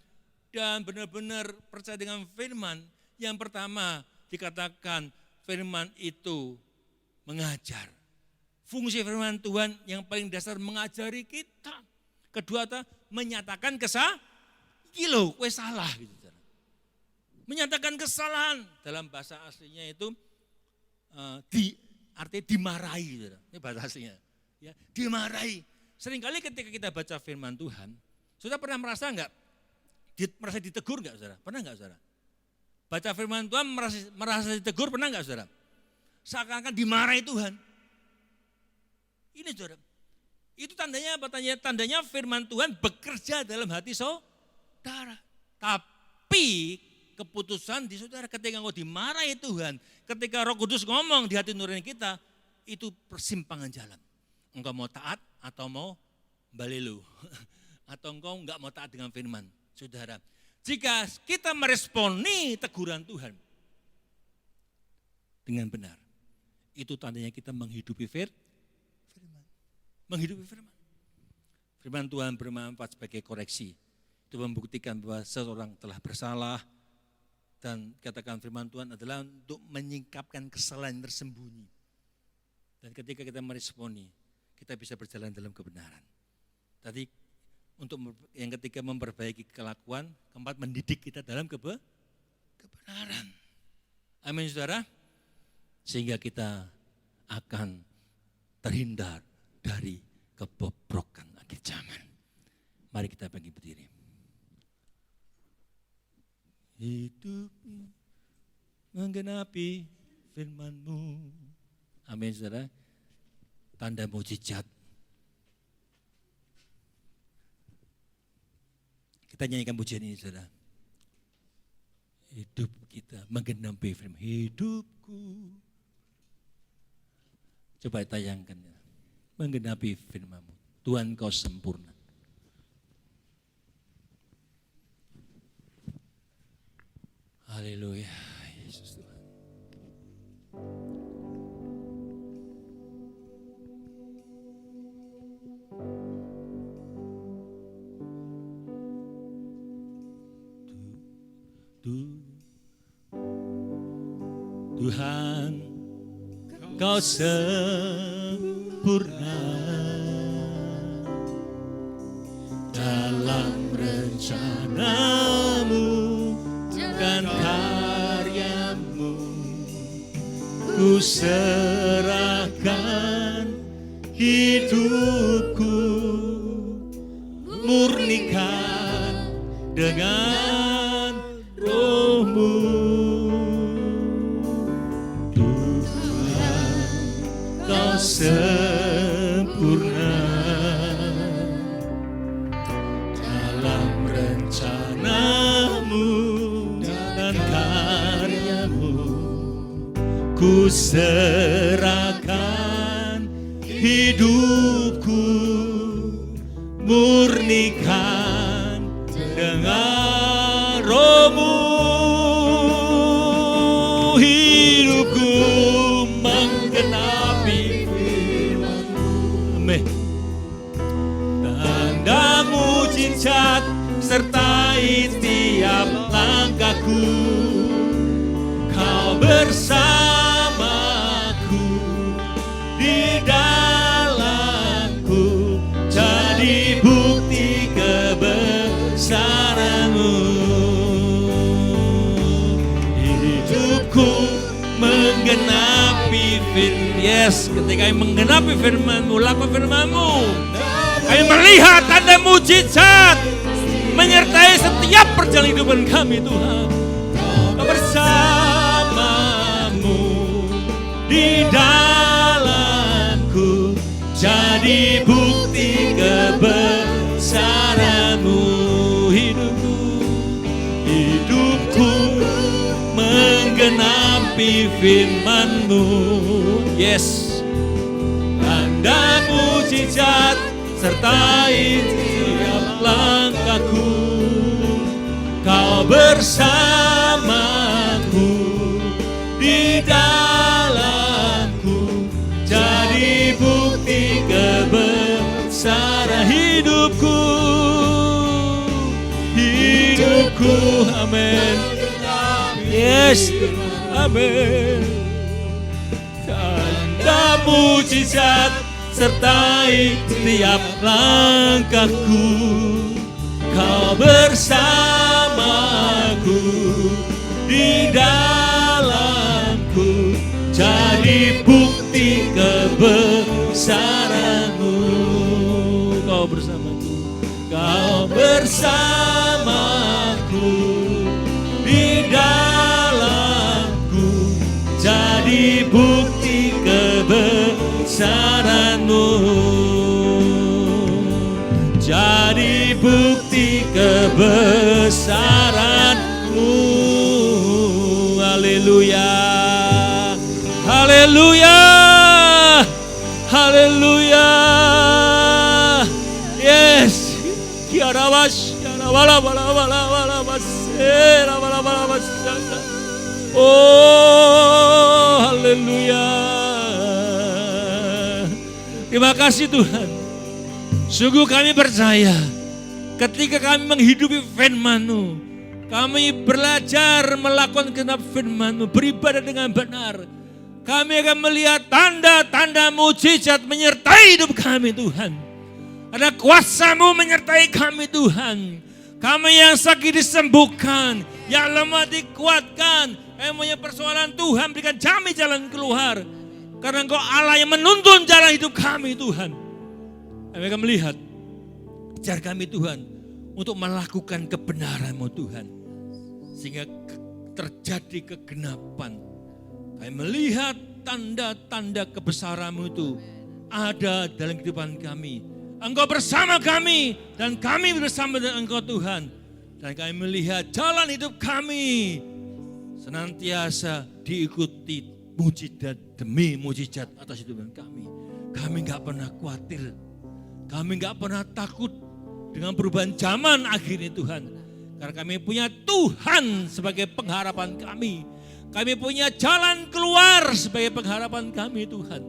dan benar-benar percaya dengan firman, yang pertama dikatakan firman itu mengajar. Fungsi firman Tuhan yang paling dasar mengajari kita. Kedua, menyatakan gilo, kue salah gitu. Menyatakan kesalahan dalam bahasa aslinya itu artinya dimarahi, saudara. Ini bahasa aslinya. Ya, dimarahi. Seringkali ketika kita baca firman Tuhan, saudara pernah merasa merasa ditegur enggak, saudara? Pernah enggak, saudara? Baca firman Tuhan merasa ditegur, pernah enggak, saudara? Seakan-akan dimarahi Tuhan. Ini, saudara. Itu tandanya apa? Tandanya firman Tuhan bekerja dalam hati saudara. Tapi keputusan di saudara ketika engkau dimarahi Tuhan, ketika Roh Kudus ngomong di hati nurani kita, itu persimpangan jalan. Engkau mau taat atau mau balelu, atau engkau enggak mau taat dengan firman. Saudara, jika kita meresponi teguran Tuhan dengan benar, itu tandanya kita menghidupi firman. Menghidupi firman. Firman Tuhan bermanfaat sebagai koreksi. Itu membuktikan bahwa seseorang telah bersalah. Dan katakan firman Tuhan adalah untuk menyingkapkan kesalahan tersembunyi. Dan ketika kita meresponi, kita bisa berjalan dalam kebenaran. Tadi untuk yang ketiga memperbaiki kelakuan, keempat mendidik kita dalam kebenaran. Amin saudara. Sehingga kita akan terhindar dari kebobrokan akhir zaman. Mari kita bagi berdiri. Hidup menggenapi firman-Mu. Amin, saudara. Tanda mujizat. Kita nyanyikan pujian ini, saudara. Hidup kita menggenapi firman. Hidupku. Coba tayangkan. Menggenapi firman-Mu. Tuhan, Kau sempurna. Haleluya, Yesus Tuhan. Tuhan, Kau sempurna dalam rencana-Mu dan karya-Mu. Ku serahkan hidupku, murnikan dengan Roh-Mu. Tuhan, Kau sempurna dalam rencana-Mu dan karya-Mu. Ku serahkan hidupku, murnikan dengan Roh-Mu. Hidupku menggenapi firman-Mu. Amin. Tanda mujizat sertai tiap langkahku. Kau bersamaku di dalamku, jadi bukti kebesaran-Mu. Hidupku menggenapi firman. Yes, ketika kami menggenapi firman-Mu, lakukan firman-Mu, kami melihat tanda mujizat menyertai setiap perjalanan kehidupan kami, Tuhan. Kau bersamamu di dalamku, jadi bukti kebesaran-Mu. Hidupku menggenapi firman-Mu. Yes, tanda mujizat sertai tiap langkahku. Kau bersamaku di dalamku, jadi bukti kebesaran hidupku. Hidupku, amin. Yes, amin. Tanda mujizat sertai tiap langkahku. Kau bersamaku di dalamku, jadi bukti kebesaran-Mu. Kau bersamaku, Kau bersamaku di dalamku, jadi bukti kebesaran-Mu. Jadi bukti kebesaran-Mu. Haleluya, haleluya, haleluya. Yes, kiarawas, kiarawala, wala, wala, wala, wasera, wala, wala, wasera. Oh, haleluya. Terima kasih Tuhan. Sungguh kami percaya ketika kami menghidupi firman-Mu, kami belajar melakukan kehendak firman-Mu, beribadah dengan benar, kami akan melihat tanda-tanda mujizat menyertai hidup kami Tuhan. Ada kuasa-Mu menyertai kami Tuhan. Kami yang sakit disembuhkan, yang lemah dikuatkan. Kami punya persoalan, Tuhan berikan kami jalan keluar. Karena Engkau Allah yang menuntun jalan hidup kami Tuhan. Kami akan melihat, ajar kami Tuhan untuk melakukan kebenaran-Mu Tuhan. Sehingga terjadi kegenapan. Kami melihat tanda-tanda kebesaran-Mu itu ada dalam kehidupan kami. Engkau bersama kami dan kami bersama dengan Engkau Tuhan. Dan kami melihat jalan hidup kami senantiasa diikuti mujizat demi mujizat atas hidup kami. Kami gak pernah khawatir. Kami gak pernah takut dengan perubahan zaman akhir ini Tuhan. Karena kami punya Tuhan sebagai pengharapan kami. Kami punya jalan keluar sebagai pengharapan kami Tuhan.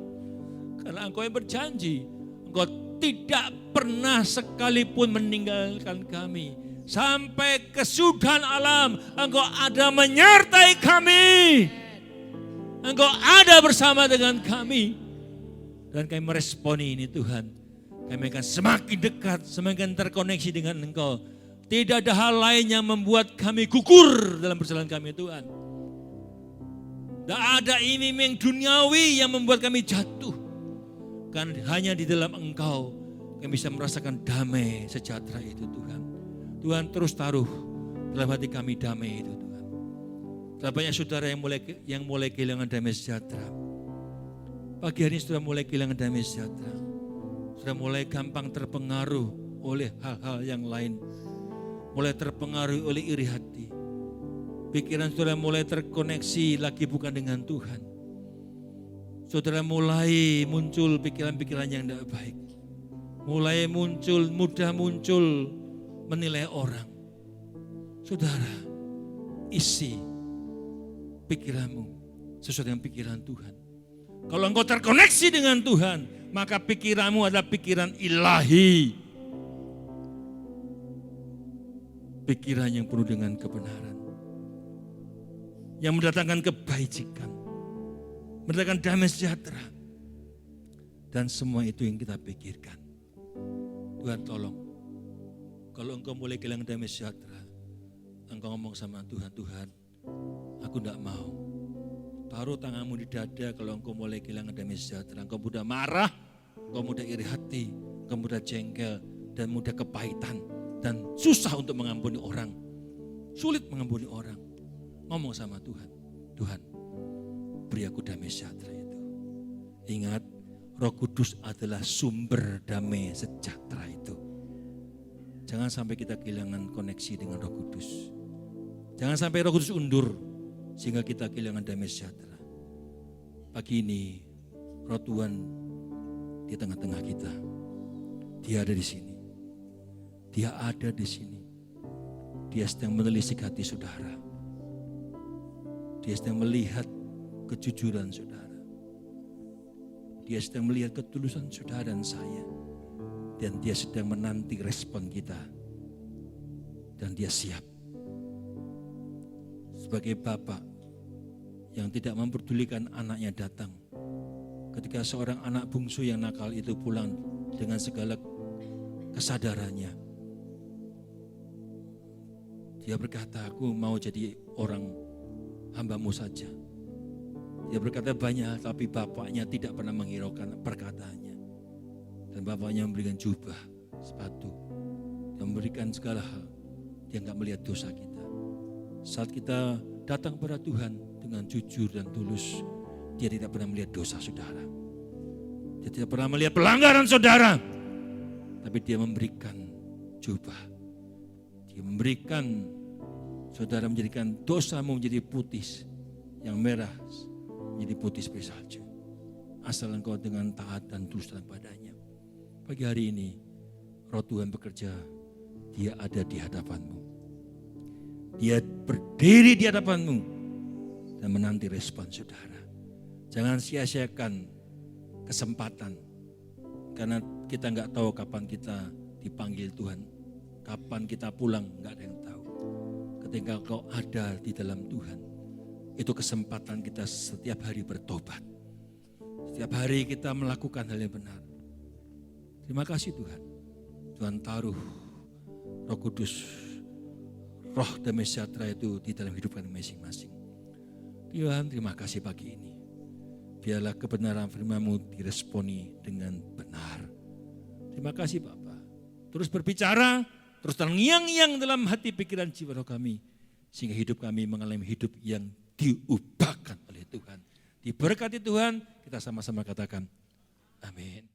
Karena Engkau yang berjanji, Engkau tidak pernah sekalipun meninggalkan kami. Sampai kesudahan alam, Engkau ada menyertai kami. Engkau ada bersama dengan kami. Dan kami meresponi ini Tuhan. Kami akan semakin dekat, semakin terkoneksi dengan Engkau. Tidak ada hal lain yang membuat kami gugur dalam perjalanan kami Tuhan. Tidak ada iming-iming duniawi yang membuat kami jatuh. Karena hanya di dalam Engkau kami bisa merasakan damai sejahtera itu Tuhan. Tuhan terus taruh dalam hati kami damai itu Tuhan. Terlalu banyak saudara yang mulai kehilangan damai sejahtera. Pagi hari ini sudah mulai kehilangan damai sejahtera. Sudah mulai gampang terpengaruh oleh hal-hal yang lain. Mulai terpengaruh oleh iri hati. Pikiran saudara mulai terkoneksi lagi bukan dengan Tuhan. Saudara mulai muncul pikiran-pikiran yang tidak baik. Mulai mudah muncul menilai orang. Saudara, isi pikiranmu sesuai dengan pikiran Tuhan. Kalau engkau terkoneksi dengan Tuhan, maka pikiranmu adalah pikiran ilahi. Pikiran yang penuh dengan kebenaran. Yang mendatangkan kebajikan. Mendatangkan damai sejahtera. Dan semua itu yang kita pikirkan. Tuhan tolong. Kalau engkau mulai kehilangan damai sejahtera, engkau ngomong sama Tuhan, Tuhan, aku tidak mau. Taruh tanganmu di dada kalau engkau mulai kehilangan damai sejahtera. Engkau mudah marah, engkau mudah iri hati, engkau mudah jengkel, dan mudah kepahitan. Dan susah untuk mengampuni orang. Sulit mengampuni orang. Ngomong sama Tuhan. Tuhan, beri aku damai sejahtera itu. Ingat, Roh Kudus adalah sumber damai sejahtera itu. Jangan sampai kita kehilangan koneksi dengan Roh Kudus. Jangan sampai Roh Kudus undur sehingga kita kehilangan damai sejahtera. Pagi ini Roh Tuhan di tengah-tengah kita. Dia ada di sini. Dia ada di sini. Dia sedang menelisik hati saudara. Dia sedang melihat kejujuran saudara. Dia sedang melihat ketulusan saudara dan saya. Dan dia sedang menanti respon kita. Dan dia siap. Sebagai bapak yang tidak memperdulikan anaknya datang. Ketika seorang anak bungsu yang nakal itu pulang dengan segala kesadarannya. Dia berkata, aku mau jadi orang hamba-Mu saja. Dia berkata banyak, tapi bapaknya tidak pernah menghiraukan perkataannya. Dan bapaknya memberikan jubah, sepatu. Dia memberikan segala hal. Dia enggak melihat dosa kita. Saat kita datang kepada Tuhan dengan jujur dan tulus, dia tidak pernah melihat dosa saudara. Dia tidak pernah melihat pelanggaran saudara. Tapi dia memberikan jubah. Dia memberikan saudara, menjadikan dosamu menjadi putih, yang merah menjadi putih seperti salju. Asal engkau dengan taat dan tulus dalam padanya. Pagi hari ini Roh Tuhan bekerja. Dia ada di hadapanmu. Dia berdiri di hadapanmu dan menanti respon saudara. Jangan sia-siakan kesempatan. Karena kita enggak tahu kapan kita dipanggil Tuhan. Kapan kita pulang, enggak ada yang tahu. Ketika kau ada di dalam Tuhan, itu kesempatan kita setiap hari bertobat. Setiap hari kita melakukan hal yang benar. Terima kasih Tuhan. Tuhan taruh Roh Kudus, Roh damai sejahtera itu di dalam hidup kami masing-masing. Tuhan, terima kasih pagi ini. Biarlah kebenaran firman-Mu diresponi dengan benar. Terima kasih Bapa. Terus berbicara, terus terngiang-ngiang dalam hati pikiran jiwa roh kami. sehingga hidup kami mengalami hidup yang diubahkan oleh Tuhan. Diberkati Tuhan, kita sama-sama katakan amin.